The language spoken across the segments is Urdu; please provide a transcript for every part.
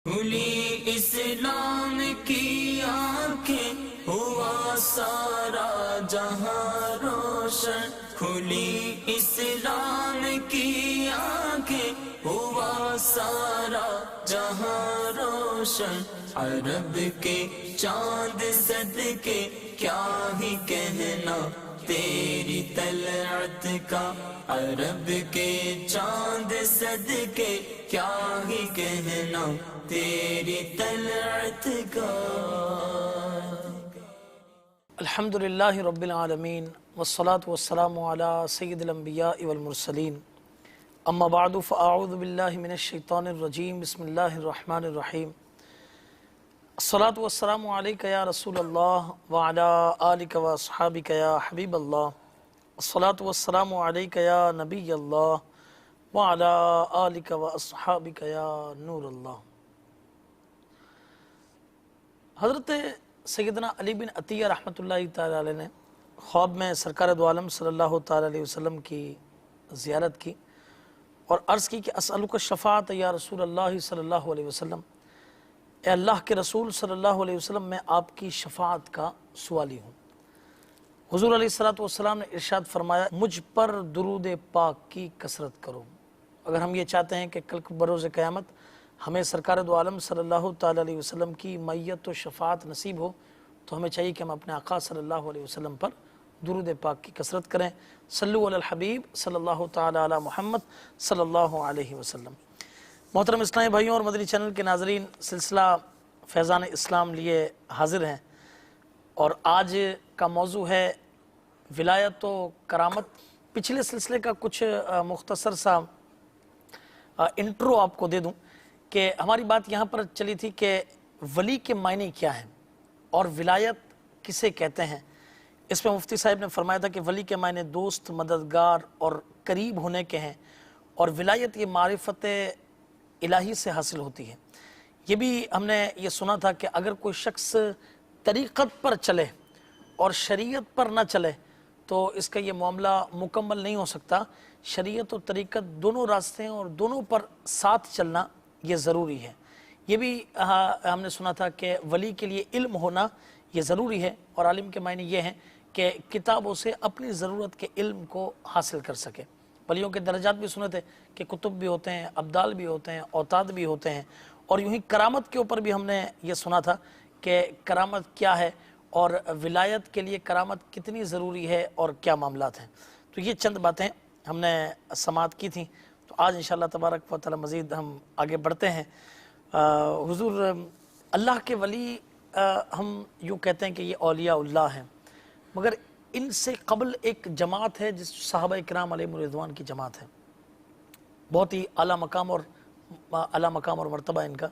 کھلی اسلام کی آنکھیں ہوا سارا جہاں روشن، کھلی اسلام کی آنکھیں ہوا سارا جہاں روشن، عرب کے چاند صدقے کیا ہی کہنا تیری طلعت کا، عرب کے چاند صدقے کیا ہی کہنا تیری طلعت کا۔ الحمدللہ رب العالمین والصلاة والسلام علی سید الانبیاء والمرسلین، اما بعد فاعوذ باللہ من الشیطان الرجیم، بسم اللہ الرحمن الرحیم۔ الصلاة والسلام علیک یا رسول اللہ وعلی آلک واصحابک یا حبیب اللہ، الصلاة والسلام علیک یا نبی اللہ وعلی آلک واصحابک یا نور اللہ۔ حضرت سیدنا علی بن عطیہ رحمۃ اللہ تعالی علیہ نے خواب میں سرکار دو عالم صلی اللہ تعالی علیہ وسلم کی زیارت کی اور عرض کی کہ اسألک الشفاعۃ یا رسول اللہ صلی اللہ علیہ وسلم، اے اللہ کے رسول صلی اللہ علیہ وسلم میں آپ کی شفاعت کا سوالی ہوں۔ حضور علیہ الصلوۃ والسلام نے ارشاد فرمایا، مجھ پر درود پاک کی کثرت کرو۔ اگر ہم یہ چاہتے ہیں کہ کل بروز قیامت ہمیں سرکار دو عالم صلی اللہ تعالی علیہ وسلم کی میت و شفاعت نصیب ہو تو ہمیں چاہیے کہ ہم اپنے آقا صلی اللہ علیہ وسلم پر درود پاک کی کثرت کریں۔ صلو علی الحبیب صلی اللہ تعالی علی محمد صلی اللہ علیہ وسلم۔ محترم اسلامی بھائیوں اور مدنی چینل کے ناظرین، سلسلہ فیضان اسلام لیے حاضر ہیں اور آج کا موضوع ہے ولایت و کرامت۔ پچھلے سلسلے کا کچھ مختصر سا انٹرو آپ کو دے دوں کہ ہماری بات یہاں پر چلی تھی کہ ولی کے معنی کیا ہیں اور ولایت کسے کہتے ہیں۔ اس میں مفتی صاحب نے فرمایا تھا کہ ولی کے معنی دوست، مددگار اور قریب ہونے کے ہیں، اور ولایت یہ معرفت الہی سے حاصل ہوتی ہے۔ یہ بھی ہم نے یہ سنا تھا کہ اگر کوئی شخص طریقت پر چلے اور شریعت پر نہ چلے تو اس کا یہ معاملہ مکمل نہیں ہو سکتا۔ شریعت و طریقت دونوں راستے ہیں اور دونوں پر ساتھ چلنا یہ ضروری ہے۔ یہ بھی ہم نے سنا تھا کہ ولی کے لیے علم ہونا یہ ضروری ہے، اور عالم کے معنی یہ ہیں کہ کتابوں سے اپنی ضرورت کے علم کو حاصل کر سکے۔ ولیوں کے درجات بھی سنے تھے کہ کتب بھی ہوتے ہیں، ابدال بھی ہوتے ہیں، اوتاد بھی ہوتے ہیں، اور یوں ہی کرامت کے اوپر بھی ہم نے یہ سنا تھا کہ کرامت کیا ہے اور ولایت کے لیے کرامت کتنی ضروری ہے اور کیا معاملات ہیں۔ تو یہ چند باتیں ہم نے سماعت کی تھیں، تو آج انشاءاللہ تبارک و تعالی مزید ہم آگے بڑھتے ہیں۔ حضور اللہ کے ولی ہم یوں کہتے ہیں کہ یہ اولیاء اللہ ہیں، مگر ان سے قبل ایک جماعت ہے جس صحابہ کرام علیہ رضوان کی جماعت ہے، بہت ہی اعلیٰ مقام اور مرتبہ ان کا۔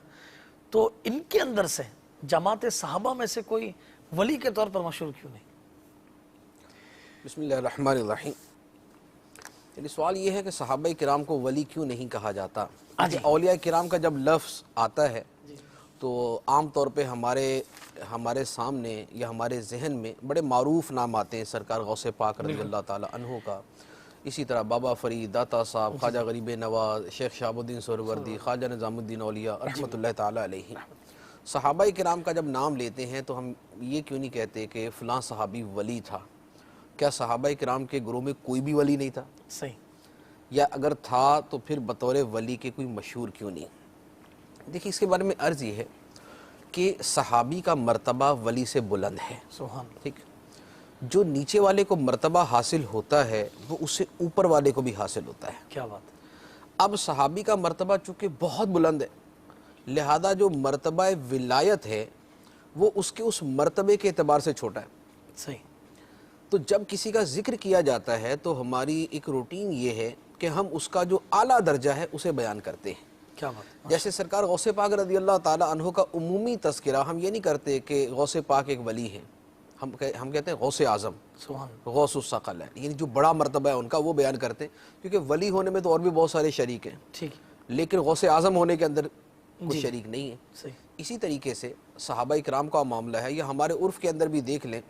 تو ان کے اندر سے جماعت صحابہ میں سے کوئی ولی کے طور پر مشہور کیوں نہیں؟ بسم اللہ الرحمن الرحیم۔ یعنی سوال یہ ہے کہ صحابہ کرام کو ولی کیوں نہیں کہا جاتا؟ اولیاء کرام کا جب لفظ آتا ہے تو عام طور پہ ہمارے سامنے یا ہمارے ذہن میں بڑے معروف نام آتے ہیں، سرکار غوث پاک رضی اللہ تعالی عنہ کا، اسی طرح بابا فرید، داتا صاحب، خواجہ غریب نواز، شیخ شہاب الدین سہروردی، خواجہ نظام الدین اولیاء رحمۃ اللہ تعالی علیہ۔ صحابہ کرام کا جب نام لیتے ہیں تو ہم یہ کیوں نہیں کہتے کہ فلاں صحابی ولی تھا؟ کیا صحابہ کرام کے گروہ میں کوئی بھی ولی نہیں تھا؟ صحیح۔ یا اگر تھا تو پھر بطور ولی کے کوئی مشہور کیوں نہیں؟ دیکھیں، اس کے بارے میں عرض یہ ہے کہ صحابی کا مرتبہ ولی سے بلند ہے۔ سبحان ٹھیک، جو نیچے والے کو مرتبہ حاصل ہوتا ہے وہ اس سے اوپر والے کو بھی حاصل ہوتا ہے۔ کیا بات ہے۔ اب صحابی کا مرتبہ چونکہ بہت بلند ہے، لہذا جو مرتبہ ولایت ہے وہ اس کے اس مرتبے کے اعتبار سے چھوٹا ہے۔ صحیح۔ تو جب کسی کا ذکر کیا جاتا ہے تو ہماری ایک روٹین یہ ہے کہ ہم اس کا جو اعلیٰ درجہ ہے اسے بیان کرتے ہیں۔ کیا بات ہے۔ جیسے سرکار غوث پاک رضی اللہ تعالی عنہ کا عمومی تذکرہ ہم یہ نہیں کرتے کہ غوث پاک ایک ولی ہے، ہم کہتے ہیں غوث اعظم، سبحان غوث الثقل ہے، یعنی جو بڑا مرتبہ ہے ان کا وہ بیان کرتے ہیں، کیونکہ ولی ہونے میں تو اور بھی بہت سارے شریک ہیں، ٹھیک، لیکن غوث اعظم ہونے کے اندر کوئی شریک نہیں ہے۔ صحیح۔ اسی طریقے سے صحابہ کرام کا معاملہ ہے، یا ہمارے عرف کے اندر بھی دیکھ لیں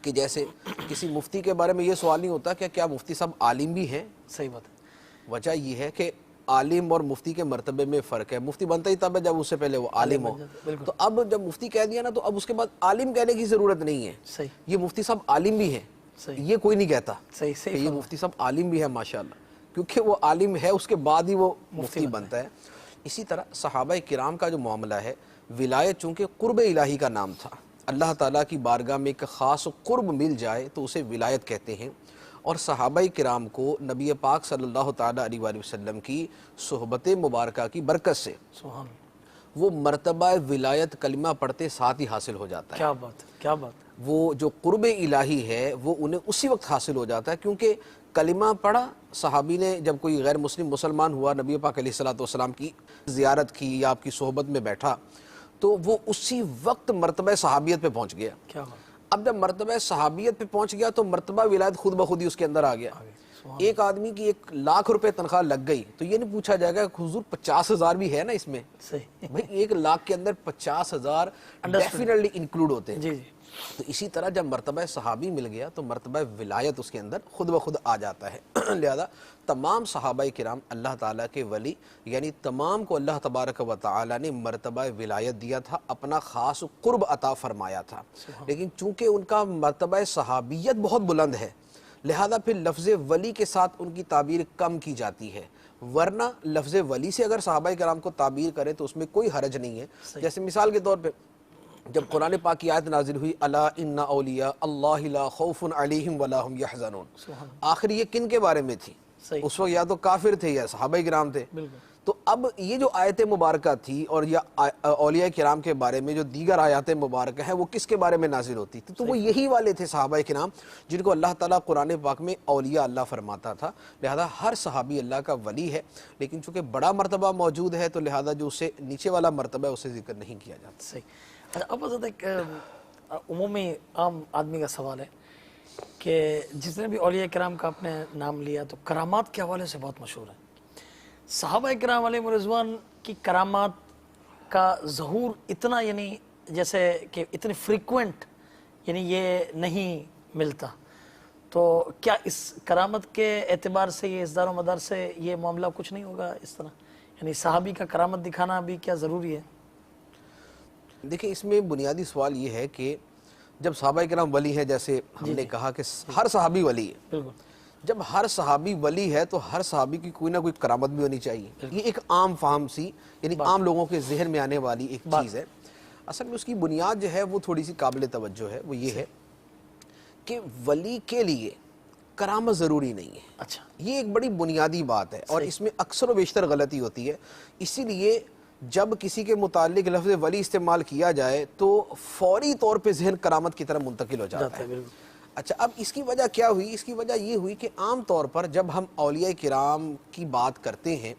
کہ جیسے کسی مفتی کے بارے میں یہ سوال نہیں ہوتا کہ کیا مفتی صاحب عالم بھی ہیں؟ صحیح بات ہے۔ وجہ یہ ہے کہ عالم اور مفتی کے مرتبے میں فرق ہے. مفتی بنتا ہی تب ہے جب اس سے پہلے وہ عالم ہو. تو اب جب مفتی کہہ دیا نا تو اب اس کے بعد عالم کہنے کی ضرورت نہیں ہے. صحیح. یہ مفتی صاحب عالم بھی ہیں, یہ کوئی نہیں کہتا صحیح کہ یہ مفتی صاحب عالم بھی ہے ماشاءاللہ, کیونکہ وہ عالم ہے اس کے بعد ہی وہ مفتی بنتا ہے. اسی طرح صحابہ کرام کا جو معاملہ ہے, ولایت چونکہ قرب الہی کا نام تھا, اللہ تعالیٰ کی بارگاہ میں ایک خاص قرب مل جائے تو اسے ولایت کہتے ہیں. اور صحابہ کرام کو نبی پاک صلی اللہ تعالیٰ علیہ وآلہ وسلم کی صحبت مبارکہ کی برکت سے سبحان اللہ. وہ مرتبہ ولایت کلمہ پڑھتے ساتھ ہی حاصل ہو جاتا ہے. کیا بات ہے, کیا بات ہے. وہ جو قرب الہی ہے وہ انہیں اسی وقت حاصل ہو جاتا ہے, کیونکہ کلمہ پڑھا صحابی نے, جب کوئی غیر مسلم مسلمان ہوا, نبی پاک علیہ الصلوۃ والسلام کی زیارت کی یا آپ کی صحبت میں بیٹھا, تو وہ اسی وقت مرتبہ صحابیت پہ پہنچ گیا. کیا بات. اب جب مرتبہ صحابیت پہ پہنچ گیا تو مرتبہ ولایت خود بخود ہی اس کے اندر آ گیا. ایک آدمی کی 1,00,000 روپے تنخواہ لگ گئی تو یہ نہیں پوچھا جائے گا کہ حضور 50,000 بھی ہے نا اس میں. صحیح. بھائی 1,00,000 کے اندر 50,000 ڈیفینیٹلی انکلوڈ ہوتے ہیں. جی جی. تو اسی طرح جب مرتبہ صحابی مل گیا تو مرتبہ ولایت اس کے اندر خود بخود آ جاتا ہے. لہذا تمام صحابہ کرام اللہ تعالیٰ کے ولی, یعنی تمام کو اللہ تبارک و تعالیٰ نے مرتبہ ولایت دیا تھا, اپنا خاص قرب عطا فرمایا تھا. لیکن چونکہ ان کا مرتبہ صحابیت بہت بلند ہے, لہذا پھر لفظ ولی کے ساتھ ان کی تعبیر کم کی جاتی ہے, ورنہ لفظ ولی سے اگر صحابہ کرام کو تعبیر کرے تو اس میں کوئی حرج نہیں ہے. جیسے مثال کے طور پہ جب قرآن پاک کی آیت نازل ہوئی, الا ان اولیاء اللہ لا خوف علیہم ولا هم یحزنون, آخر یہ کن کے بارے میں تھی؟ اس وقت یا تو کافر تھے یا صحابہ کرام تھے. تو اب یہ جو آیت مبارکہ تھی اور یا اولیاء کرام کے بارے میں جو دیگر آیات مبارکہ ہیں وہ کس کے بارے میں نازل ہوتی تھی؟ تو وہ یہی والے تھے صحابہ کرام جن کو اللہ تعالیٰ قرآن پاک میں اولیاء اللہ فرماتا تھا. لہذا ہر صحابی اللہ کا ولی ہے, لیکن چونکہ بڑا مرتبہ موجود ہے تو لہذا جو اسے نیچے والا مرتبہ ہے اسے ذکر نہیں کیا جاتا. صحیح. اب حضرت ایک عمومی عام آدمی کا سوال ہے کہ جس نے بھی اولیاء کرام کا آپ نے نام لیا تو کرامات کے حوالے سے بہت مشہور ہے. صحابہ کرام علیہ رضوان کی کرامات کا ظہور اتنا, یعنی جیسے کہ اتنی فریکوینٹ, یعنی یہ نہیں ملتا, تو کیا اس کرامت کے اعتبار سے یہ اس دار و مدار سے یہ معاملہ کچھ نہیں ہوگا اس طرح, یعنی صحابی کا کرامت دکھانا بھی کیا ضروری ہے؟ دیکھیں اس میں بنیادی سوال یہ ہے کہ جب صحابہ کرام ولی ہیں, جیسے ہم نے کہا کہ ہر صحابی ولی ہے, بالکل, جب ہر صحابی ولی ہے تو ہر صحابی کی کوئی نہ کوئی کرامت بھی ہونی چاہیے. یہ ایک عام فہم سی, یعنی عام لوگوں کے ذہن میں آنے والی ایک چیز ہے. اصل میں اس کی بنیاد جو ہے وہ تھوڑی سی قابل توجہ ہے. وہ یہ ہے کہ ولی کے لیے کرامت ضروری نہیں ہے. اچھا, یہ ایک بڑی بنیادی بات ہے اور اس میں اکثر و بیشتر غلطی ہوتی ہے. اسی لیے جب کسی کے متعلق لفظ ولی استعمال کیا جائے تو فوری طور پہ ذہن کرامت کی طرف منتقل ہو جاتا ہے. اچھا, اب اس کی وجہ کیا ہوئی؟ اس کی وجہ یہ ہوئی کہ عام طور پر جب ہم اولیاء کرام کی بات کرتے ہیں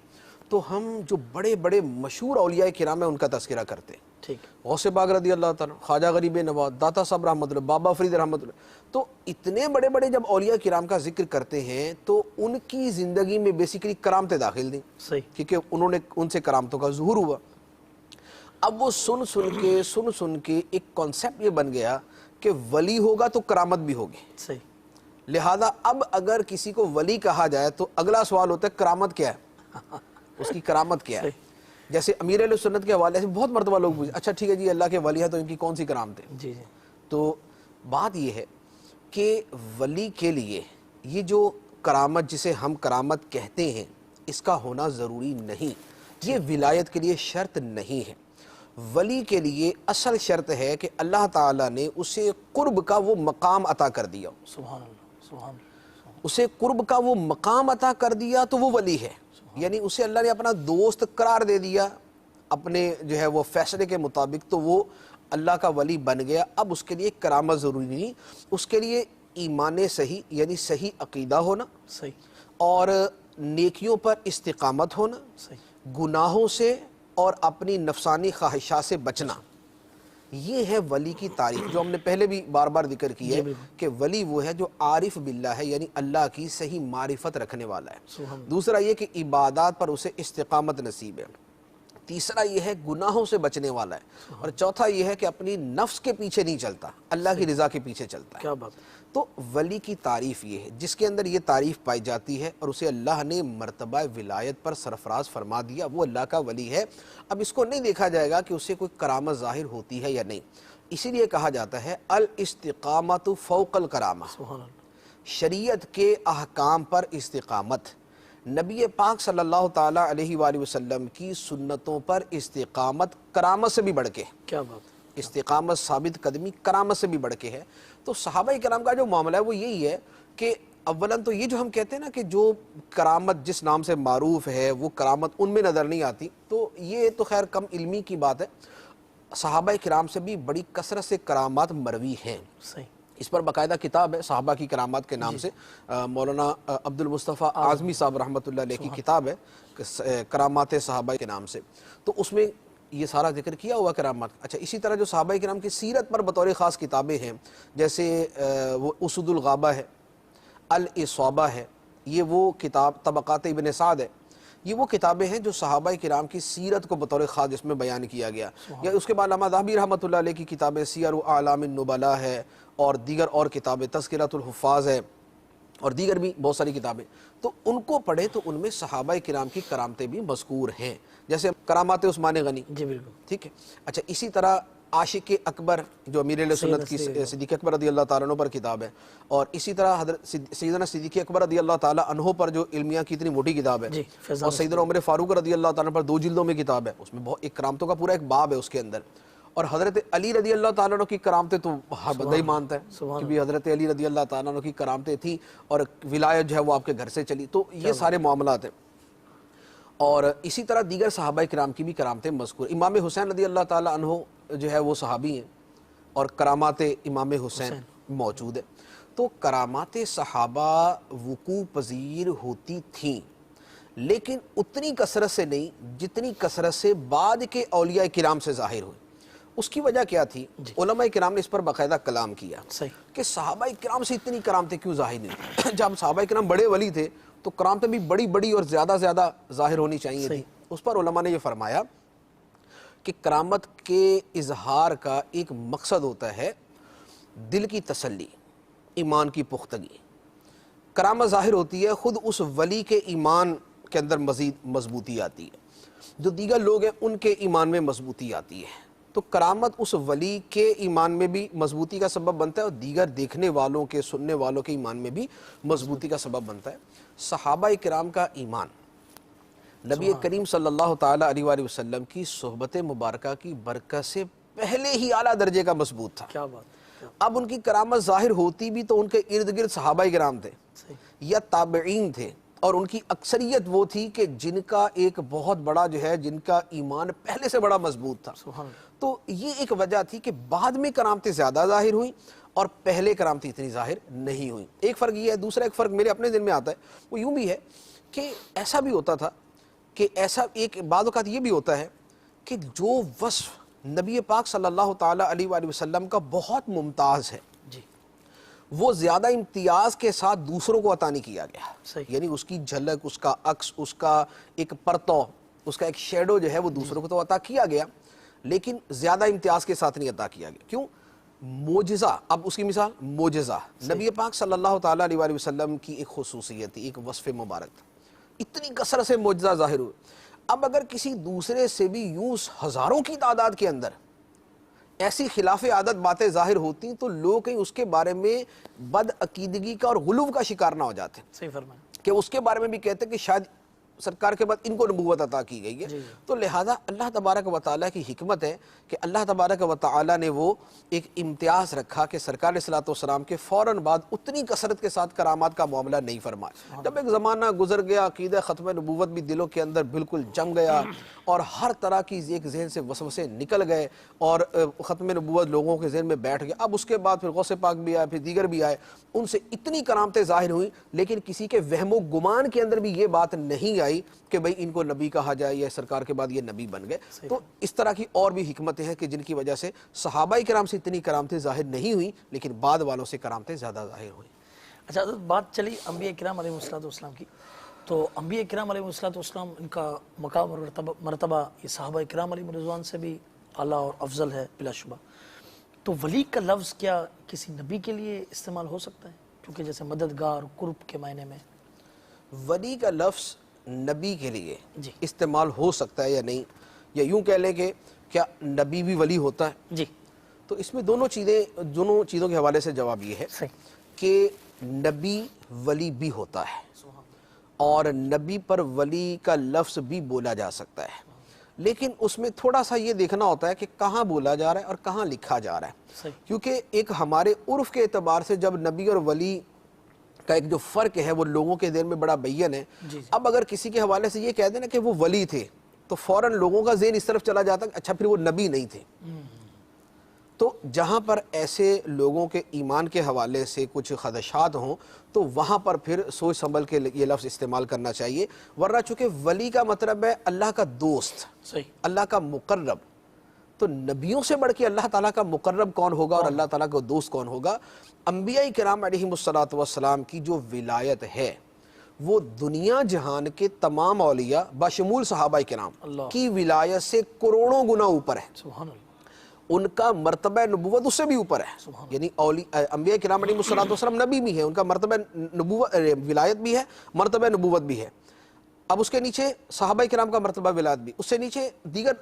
تو ہم جو بڑے بڑے مشہور اولیاء کرام ہیں ان کا تذکرہ کرتے ہیں. ٹھیک, غوث پاک رضی اللہ تعالیٰ, خواجہ غریب نواز, داتا صاحب رحمۃ اللہ, بابا فرید رحمۃ اللہ. تو اتنے بڑے بڑے جب اولیاء کرام کا ذکر کرتے ہیں تو ان کی زندگی میں بیسیکلی کرامتیں داخل تھیں, کیونکہ انہوں نے ان سے کرامتوں کا ظہور ہوا. اب وہ سن کے ایک کانسیپٹ یہ بن گیا کہ ولی ہوگا تو کرامت بھی ہوگی. صحیح. لہذا اب اگر کسی کو ولی کہا جائے تو اگلا سوال ہوتا ہے کرامت کیا ہے, اس کی کرامت کیا ہے. جیسے امیر اہل سنت کے حوالے سے بہت مرتبہ لوگ پوچھتے, اچھا ٹھیک ہے جی اللہ کے ولی ہے تو ان کی کون سی کرامت ہے؟ جی جی. تو بات یہ ہے کہ ولی کے لیے یہ جو کرامت جسے ہم کرامت کہتے ہیں اس کا ہونا ضروری نہیں. یہ ولایت کے لیے شرط نہیں ہے. ولی کے لیے اصل شرط ہے کہ اللہ تعالیٰ نے اسے قرب کا وہ مقام عطا کر دیا. سبحان اللہ, سبحان اللہ. اسے قرب کا وہ مقام عطا کر دیا تو وہ ولی ہے. یعنی اسے اللہ نے اپنا دوست قرار دے دیا اپنے جو ہے وہ فیصلے کے مطابق, تو وہ اللہ کا ولی بن گیا. اب اس کے لیے کرامت ضروری نہیں, اس کے لیے ایمان صحیح یعنی صحیح عقیدہ ہونا, صحیح, اور نیکیوں پر استقامت ہونا, صحیح, گناہوں سے اور اپنی نفسانی خواہشات سے بچنا. یہ ہے ولی کی تعریف جو ہم نے پہلے بھی بار بار ذکر کی ہے کہ ولی وہ ہے جو عارف باللہ ہے, یعنی اللہ کی صحیح معرفت رکھنے والا ہے. دوسرا یہ کہ عبادات پر اسے استقامت نصیب ہے. تیسرا یہ ہے گناہوں سے بچنے والا ہے، اور چوتھا یہ ہے کہ اپنی نفس کے پیچھے نہیں چلتا، اللہ کی رضا کے پیچھے چلتا ہے۔ کیا بات۔ تو ولی کی تعریف یہ ہے، جس کے اندر یہ تعریف پائی جاتی ہے اور اسے اللہ نے مرتبہ ولایت پر سرفراز فرما دیا، وہ اللہ کا ولی ہے۔ اب اس کو نہیں دیکھا جائے گا کہ اسے کوئی کرامت ظاہر ہوتی ہے یا نہیں، اسی لیے کہا جاتا ہے الاستقامت فوق الکرامہ، سبحان اللہ۔ شریعت کے احکام پر استقامت، نبی پاک صلی اللہ تعالیٰ علیہ وآلہ وسلم کی سنتوں پر استقامت کرامت سے بھی بڑھ کے، کیا بات۔ استقامت ثابت قدمی کرامت سے بھی بڑھ کے ہے۔ تو صحابہ کرام کا جو معاملہ ہے وہ یہی ہے کہ اولاً تو یہ جو ہم کہتے ہیں نا کہ جو کرامت جس نام سے معروف ہے وہ کرامت ان میں نظر نہیں آتی، تو یہ تو خیر کم علمی کی بات ہے۔ صحابہ کرام سے بھی بڑی کثرت سے کرامات مروی ہیں، صحیح۔ اس پر باقاعدہ کتاب ہے صحابہ کی کرامات کے نام سے، مولانا عبد المصطفیٰ اعظمی صاحب رحمۃ اللہ علیہ کی کتاب ہے کرامات صحابہ کے نام سے، تو اس میں یہ سارا ذکر کیا ہوا کرامات۔ اچھا، اسی طرح جو صحابہ کرام کی سیرت پر بطور خاص کتابیں ہیں، جیسے وہ اسد الغابہ ہے، الاصابہ ہے، یہ وہ کتاب طبقات ابن سعد ہے، یہ وہ کتابیں ہیں جو صحابہ کرام کی سیرت کو بطور خاص جس میں بیان کیا گیا۔ یا اس کے بعد علامہ ذہبی رحمۃ اللہ علیہ کی کتابیں سیر اعلام النبلاء ہے، اور دیگر اور کتابیں تذکرۃ الحفاظ ہے، اور دیگر بھی بہت ساری کتابیں، تو ان کو پڑھیں تو ان میں صحابہ کرام کی کرامتیں بھی مذکور ہیں، جیسے کرامات عثمان غنی، جی بالکل، ٹھیک ہے۔ اچھا، اسی طرح عاشق اکبر جو امیر علیہ سنت کی صدیق اکبر رضی اللہ تعالیٰ عنہ پر کتاب ہے، اور اسی طرح حضرت سیدنا صدیق اکبر رضی اللہ تعالیٰ عنہ پر جو علمیہ کی اتنی موٹی کتاب ہے، اور سیدنا عمر فاروق رضی اللہ تعالیٰ عنہ پر 2 جلدوں میں کتاب ہے، اس میں بہت ایک کرامتوں کا پورا ایک باب ہے اس کے اندر، اور حضرت علی رضی اللہ تعالیٰ عنہ کی کرامتیں تو ہر بندہ ہی مانتا ہے کہ بھی حضرت علی رضی اللہ تعالیٰ عنہ کی کرامتیں تھیں، اور ولایت جو ہے وہ آپ کے گھر سے چلی، تو یہ سارے معاملات ہیں۔ اور اسی طرح دیگر صحابہ کرام کی بھی کرامتیں مذکور، امام حسین رضی اللہ تعالیٰ عنہ جو ہے وہ صحابی ہیں، اور کرامات امام حسین موجود ہے۔ تو کرامات صحابہ وقوع پذیر ہوتی تھیں، لیکن اتنی کثرت سے نہیں جتنی کثرت سے بعد کے اولیاء کرام سے ظاہر ہوئی۔ اس کی وجہ کیا تھی؟ علماء کرام نے اس پر باقاعدہ کلام کیا کہ صحابہ کرام سے اتنی کرامتیں کیوں ظاہر نہیں؟ جب صحابہ کرام بڑے ولی تھے تو کرامتیں بھی بڑی بڑی اور زیادہ زیادہ ظاہر ہونی چاہیے تھی۔ اس پر علماء نے یہ فرمایا کہ کرامت کے اظہار کا ایک مقصد ہوتا ہے دل کی تسلی، ایمان کی پختگی۔ کرامت ظاہر ہوتی ہے خود اس ولی کے ایمان کے اندر مزید مضبوطی آتی ہے، جو دیگر لوگ ہیں ان کے ایمان میں مضبوطی آتی ہے، تو کرامت اس ولی کے ایمان میں بھی مضبوطی کا سبب بنتا ہے، اور دیگر دیکھنے والوں کے سننے والوں کے ایمان میں بھی مضبوطی کا سبب بنتا ہے۔ صحابہ کرام کا ایمان نبی کریم صلی اللہ تعالیٰ علیہ وآلہ وسلم کی صحبت مبارکہ کی برکت سے پہلے ہی اعلیٰ درجے کا مضبوط تھا۔ کیا بات۔ اب ان کی کرامت ظاہر ہوتی بھی تو ان کے ارد گرد صحابہ کرام تھے یا تابعین تھے، اور ان کی اکثریت وہ تھی کہ جن کا ایک بہت بڑا جو ہے جن کا ایمان پہلے سے بڑا مضبوط تھا۔ تو یہ ایک وجہ تھی کہ بعد میں کرامتیں زیادہ ظاہر ہوئیں اور پہلے کرامتیں اتنی ظاہر نہیں ہوئیں۔ ایک فرق یہ ہے۔ دوسرا ایک فرق میرے اپنے دل میں آتا ہے، وہ یوں بھی ہے کہ ایسا بھی ہوتا تھا کہ ایسا ایک بعض اوقات یہ بھی ہوتا ہے کہ جو وصف نبی پاک صلی اللہ تعالیٰ علیہ وآلہ وسلم کا بہت ممتاز ہے، وہ زیادہ امتیاز کے ساتھ دوسروں کو عطا نہیں کیا گیا، یعنی اس کی جھلک، اس کا عکس، اس کا ایک پرتو، اس کا ایک شیڈو جو ہے وہ دوسروں کو تو عطا کیا گیا، لیکن زیادہ امتیاز کے ساتھ نہیں عطا کیا گیا۔ کیوں؟ معجزہ، اب اس کی مثال معجزہ، نبی پاک صلی اللہ تعالیٰ علیہ وآلہ وسلم کی ایک خصوصیت تھی، ایک وصف مبارک تھا، اتنی کثرت سے معجزہ ظاہر ہوئے۔ اب اگر کسی دوسرے سے بھی یوں ہزاروں کی تعداد کے اندر ایسی خلاف عادت باتیں ظاہر ہوتی تو لوگ کہیں اس کے بارے میں بد عقیدگی کا اور غلو کا شکار نہ ہو جاتے، صحیح فرمایا، کہ اس کے بارے میں بھی کہتے ہیں کہ شاید سرکار کے بعد ان کو نبوت عطا کی گئی ہے۔ تو لہذا اللہ تبارک و تعالیٰ کی حکمت ہے کہ اللہ تبارک و تعالیٰ نے وہ ایک امتیاز رکھا کہ سرکار علیہ الصلوۃ والسلام کے فوراً بعد اتنی کثرت کے ساتھ کرامات کا معاملہ نہیں فرمایا۔ جب ایک زمانہ گزر گیا، عقیدہ ختم نبوت بھی دلوں کے اندر بالکل جم گیا، اور ہر طرح کی ایک ذہن سے وسوسے نکل گئے، اور ختم نبوت لوگوں کے ذہن میں بیٹھ گیا۔ اب اس کے بعد پھر غوث پاک بھی آئے، پھر دیگر بھی آئے، ان سے اتنی کرامتیں ظاہر ہوئیں، لیکن کسی کے وہم و گمان کے اندر بھی یہ بات نہیں آئی کہ بھئی ان کو نبی کہا جائے یا سرکار کے بعد یہ نبی بن گئے۔ تو اس طرح کی اور بھی حکمتیں ہیں کہ جن کی وجہ سے صحابہ کرام سے اتنی کرامتیں ظاہر نہیں ہوئیں، لیکن بعد والوں سے کرامتیں زیادہ ظاہر ہوئیں۔ اچھا حضرت، بات چلی انبیاء کرام علیہ الصلوۃ والسلام کی، تو انبیاء کرام علیہ السلام ان کا مقام اور مرتبہ یہ صحابہ کرام علیہ رضوان سے بھی اعلیٰ اور افضل ہے بلا شبہ. تو ولی کا لفظ کیا کسی نبی کے لیے استعمال ہو سکتا ہے؟ کیونکہ جیسے مددگار قرب کے معنی میں. ولی کا لفظ نبی کے لیے جی استعمال ہو سکتا ہے یا نہیں، یا یوں کہہ لیں کہ کیا نبی بھی ولی ہوتا ہے؟ جی تو اس میں دونوں چیزوں کے حوالے سے جواب یہ ہے صحیح. کہ نبی ولی بھی ہوتا ہے اور نبی پر ولی کا لفظ بھی بولا جا سکتا ہے، لیکن اس میں تھوڑا سا یہ دیکھنا ہوتا ہے کہ کہاں بولا جا رہا ہے اور کہاں لکھا جا رہا ہے. صحیح. کیونکہ ایک ہمارے عرف کے اعتبار سے جب نبی اور ولی کا ایک جو فرق ہے وہ لوگوں کے ذہن میں بڑا بین ہے. جی اب اگر کسی کے حوالے سے یہ کہہ دینا کہ وہ ولی تھے تو فوراً لوگوں کا ذہن اس طرف چلا جاتا کہ اچھا پھر وہ نبی نہیں تھے. تو جہاں پر ایسے لوگوں کے ایمان کے حوالے سے کچھ خدشات ہوں تو وہاں پر پھر سوچ سنبھل کے یہ لفظ استعمال کرنا چاہیے، ورنہ چونکہ ولی کا مطلب ہے اللہ کا دوست، صحیح. اللہ کا مقرب. تو نبیوں سے بڑھ کے اللہ تعالیٰ کا مقرب کون ہوگا اور اللہ تعالیٰ کا دوست کون ہوگا؟ انبیاء کرام علیہم الصلاۃ کی جو ولایت ہے وہ دنیا جہان کے تمام اولیاء بشمول صحابہ کرام کی ولایت سے کروڑوں گنا اوپر ہے. سبحان اللہ. ان کا مرتبہ نبوت اس سے بھی اوپر ہے. یعنی انبیاء کرام علیہ السلام نبی بھی ہیں، ان کا مرتبہ نبوت ولایت بھی ہے، مرتبہ نبوت بھی ہے. اب اس کے نیچے صحابہ کرام کا مرتبہ ولایت بھی، اس سے نیچے دیگر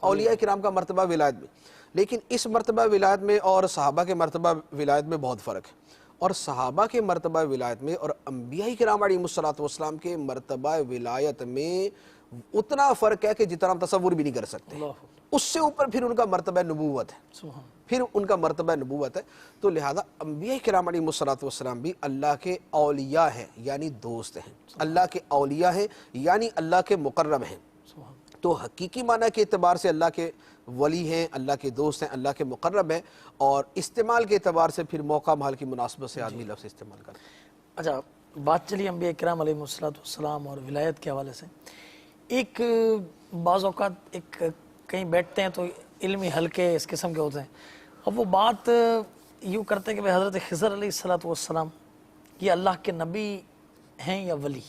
اولیاء کرام کا مرتبہ ولایت بھی. لیکن اس مرتبہ ولایت میں اور صحابہ کے مرتبہ ولایت میں بہت فرق ہے، اور صحابہ کے مرتبہ ولایت میں اور انبیاء کرام علیہ السلام کے مرتبہ ولایت میں اتنا فرق ہے کہ جتنا ہم تصور بھی نہیں کر سکتے. اس سے اوپر پھر ان کا مرتبہ نبوت ہے، پھر ان کا مرتبہ نبوت ہے. تو لہذا انبیاء کرام علیہ السلام بھی اللہ کے اولیاء ہیں یعنی دوست ہیں، اللہ کے اولیاء ہیں یعنی اللہ کے مقرب ہیں. تو حقیقی معنی کے اعتبار سے اللہ کے ولی ہیں، اللہ کے دوست ہیں، اللہ کے مقرب ہیں، اور استعمال کے اعتبار سے پھر موقع محل کی مناسبت سے آدمی لفظ استعمال کرتا ہے. اچھا بات چلی انبیاء کرام علیہ السلام اور ولایت کے حوالے سے. ایک بعض اوقات ایک کہیں بیٹھتے ہیں تو علمی حلقے اس قسم کے ہوتے ہیں، اب وہ بات یوں کرتے ہیں کہ حضرت خضر علیہ السلام یہ اللہ کے نبی ہیں یا ولی،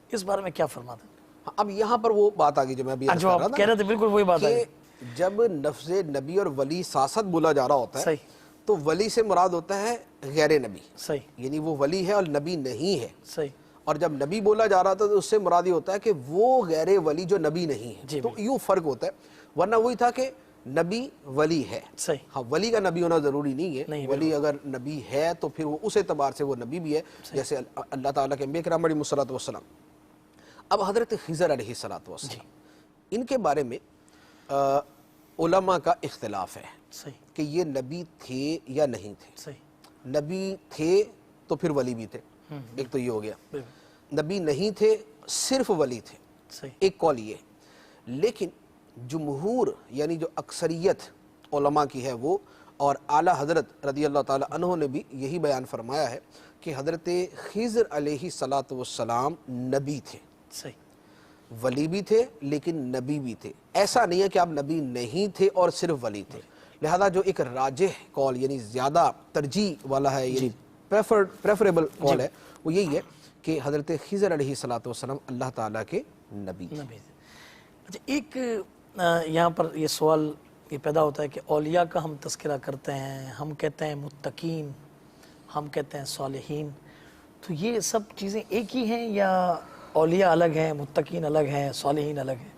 اس بارے میں کیا فرماتے ہیں؟ اب یہاں پر وہ بات آگئی جو میں ابھی عرض جو کر آپ رہا تھا کہہ رہے تھے بالکل وہی بات ہے کہ جب لفظ نبی اور ولی ساتھ ساتھ بولا جا رہا ہوتا ہے صحیح تو ولی سے مراد ہوتا ہے غیر نبی، صحیح یعنی وہ ولی ہے اور نبی نہیں ہے. صحیح. اور جب نبی بولا جا رہا تھا تو اس سے مراد یہ ہوتا ہے کہ وہ غیر ولی جو نبی نہیں ہے. جی تو یوں فرق ہوتا ہے، ورنہ وہی تھا کہ نبی ولی ہے. صحیح. ہاں ولی کا نبی ہونا ضروری نہیں ہے، نہیں ولی اگر نبی ہے تو پھر وہ اس اعتبار سے وہ نبی بھی ہے جیسے اللہ تعالیٰ کے انبیاء کرام علیہ السلام. اب حضرت خضر علیہ السلام ان کے بارے میں علماء کا اختلاف ہے صحیح کہ یہ نبی تھے یا نہیں تھے. صحیح نبی تھے تو پھر ولی بھی تھے، ایک تو یہ ہو گیا. نبی نہیں تھے صرف ولی تھے، صحیح. ایک قول یہ. لیکن جمہور یعنی جو اکثریت علماء کی ہے وہ، اور اعلیٰ حضرت رضی اللہ تعالیٰ عنہ نے بھی یہی بیان فرمایا ہے کہ حضرت خضر علیہ السلام نبی تھے، صحیح ولی بھی تھے لیکن نبی بھی تھے. ایسا نہیں ہے کہ آپ نبی نہیں تھے اور صرف ولی تھے. لہذا جو ایک راجح قول یعنی زیادہ ترجیح والا ہے، یعنی پریفریبل قول ہے، وہ یہی ہے کہ حضرت خضر علیہ السلام اللہ تعالیٰ کے نبی تھے. اچھا ایک یہاں پر یہ سوال یہ پیدا ہوتا ہے کہ اولیاء کا ہم تذکرہ کرتے ہیں، ہم کہتے ہیں متقین، ہم کہتے ہیں صالحین، تو یہ سب چیزیں ایک ہی ہیں یا اولیاء الگ ہیں، متقین الگ ہیں، صالحین الگ ہیں؟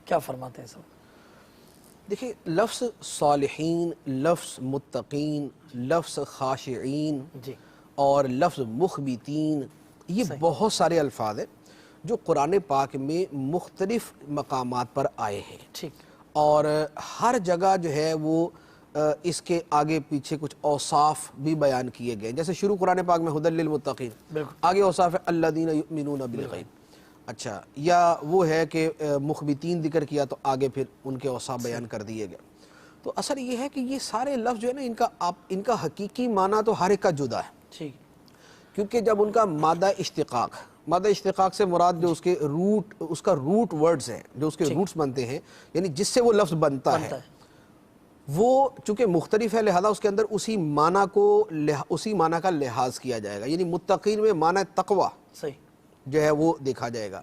کیا فرماتے ہیں سب؟ دیکھیں لفظ صالحین، لفظ متقین، لفظ خاشعین جی اور لفظ مخبتین، یہ بہت سارے الفاظ ہیں جو قرآن پاک میں مختلف مقامات پر آئے ہیں. ٹھیک. اور ہر جگہ جو ہے وہ اس کے آگے پیچھے کچھ اوصاف بھی بیان کیے گئے. جیسے شروع قرآن پاک میں ہدی للمتقین، آگے اوصاف ہے الذین یؤمنون بالغیب. اچھا یا وہ ہے کہ مخبتین ذکر کیا تو آگے پھر ان کے اوصاف بیان کر دیے گئے. تو اثر یہ ہے کہ یہ سارے لفظ جو ہے نا ان کا حقیقی معنی تو ہر ایک کا جدا ہے. ٹھیک. کیونکہ جب ان کا مادہ اشتقاق سے مراد جو اس کے روٹ، اس کا روٹ ورڈز ہیں، جو اس کے روٹس بنتے ہیں، یعنی جس سے وہ لفظ بنتا ہے، وہ چونکہ مختلف ہے لہذا اس کے اندر اسی معنی کا لحاظ کیا جائے گا. یعنی متقین میں معنی تقوی، صحیح، جو ہے وہ دیکھا جائے گا۔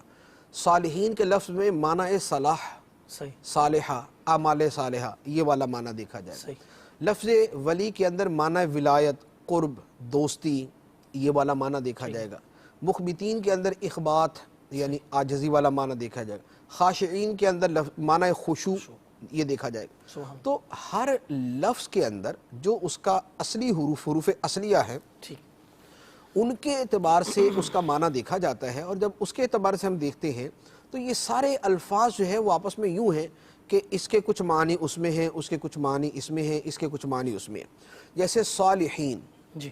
صالحین کے لفظ میں معنی صلاح، صحیح، صالحہ، اعمال صالحہ، یہ والا معنی دیکھا جائے گا۔ صحیح، لفظ ولی کے اندر معنی ولایت، قرب، دوستی، یہ والا معنی دیکھا جائے گا۔ مخبتین کے اندر اخبات یعنی عاجزی والا معنی دیکھا جائے گا۔ خاشعین کے اندر معنی خشوع، یہ دیکھا جائے گا۔ سبحان، تو ہر لفظ کے اندر جو اس کا اصلی حروف اصلیہ ہیں ٹھیک، ان کے اعتبار سے اس کا معنی دیکھا جاتا ہے، اور جب اس کے اعتبار سے ہم دیکھتے ہیں تو یہ سارے الفاظ جو ہے وہ آپس میں یوں ہیں کہ اس کے کچھ معنی اس میں ہیں، اس کے کچھ معنی اس میں ہیں، اس کے کچھ معنی اس میں ہیں۔ جیسے صالحین، جی،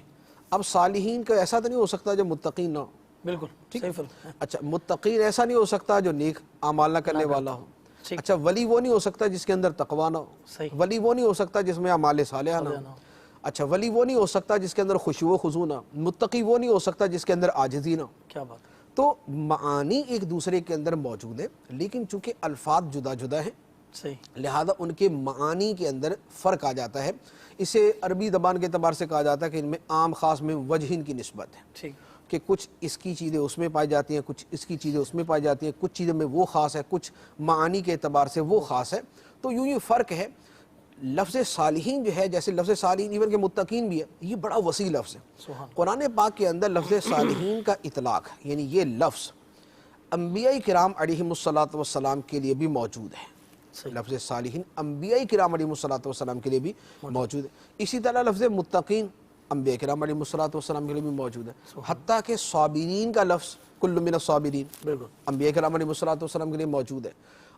اب صالحین کا ایسا تو نہیں ہو سکتا جو متقین نہ ہو، بالکل، صحیح فرمایا، اچھا متقین ایسا نہیں ہو سکتا جو نیک اعمال نہ کرنے والا ہو، ٹھیک، اچھا ولی وہ نہیں ہو سکتا جس کے اندر تقوی نہ ہو، صحیح، ولی وہ نہیں ہو سکتا جس میں اعمال صالحہ نہ ہو، اچھا ولی وہ نہیں ہو سکتا جس کے اندر خشوع و خضوع نہ ہو، متقی وہ نہیں ہو سکتا جس کے اندر عاجزی نہ ہو۔ کیا بات ہے، تو معانی ایک دوسرے کے اندر موجود ہیں، لیکن چونکہ الفاظ جدا جدا ہیں صحیح، لہذا ان کے معانی کے اندر فرق آ جاتا ہے۔ اسے عربی زبان کے اعتبار سے کہا جاتا ہے کہ ان میں عام خاص میں وجہین کی نسبت ہے، ٹھیک، کہ کچھ اس کی چیزیں اس میں پائی جاتی ہیں، کچھ اس کی چیزیں اس میں پائی جاتی ہیں، کچھ چیزوں میں وہ خاص ہے، کچھ معانی کے اعتبار سے وہ خاص ہے۔ تو یوں یہ فرق ہے۔ لفظ صالحین جو ہے، جیسے لفظ صالحین ایون کہ متقین بھی ہے، یہ بڑا وسیع لفظ ہے۔ سبحان، قرآن پاک کے اندر لفظ صالحین کا اطلاق یعنی یہ لفظ انبیاء کرام علیہم الصلاۃ والسلام کے لیے بھی موجود ہے۔ صحیح، لفظ صالحین انبیاء کرام علیہم الصلاۃ والسلام کے لیے بھی موجود ہے۔ اسی طرح لفظ متقین انبیاء کرام علیہم الصلاۃ والسلام کے لیے بھی موجود ہے، حتیٰ کہ صابرین کا لفظ کل من الصابرین بالکل، انبیاء کرام علیہم الصلاۃ والسلام کے لیے موجود ہے۔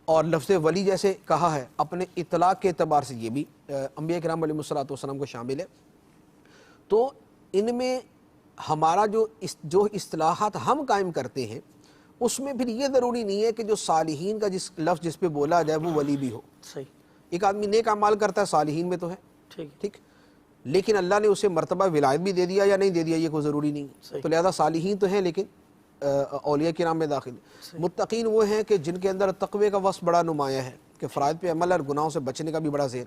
اور لفظ ولی جیسے کہا ہے اپنے اطلاق کے اعتبار سے یہ بھی انبیاء کرام علیہم الصلاۃ والسلام کو شامل ہے۔ تو ان میں ہمارا جو اصطلاحات ہم قائم کرتے ہیں اس میں پھر یہ ضروری نہیں ہے کہ جو صالحین کا جس پہ بولا جائے وہ ولی بھی ہو۔ صحیح، ایک آدمی نیک اعمال کرتا ہے، صالحین میں تو ہے، ٹھیک، ٹھیک، لیکن اللہ نے اسے مرتبہ ولایت بھی دے دیا یا نہیں دے دیا یہ کوئی ضروری نہیں ہے، صحیح، تو لہذا صالحین تو ہیں لیکن اولیاء کرام میں داخل ہیں۔ متقین وہ ہیں کہ جن کے اندر تقوی کا وصف بڑا نمایاں ہے، کہ فرائض پہ عمل اور گناہوں سے بچنے کا بھی بڑا زیر۔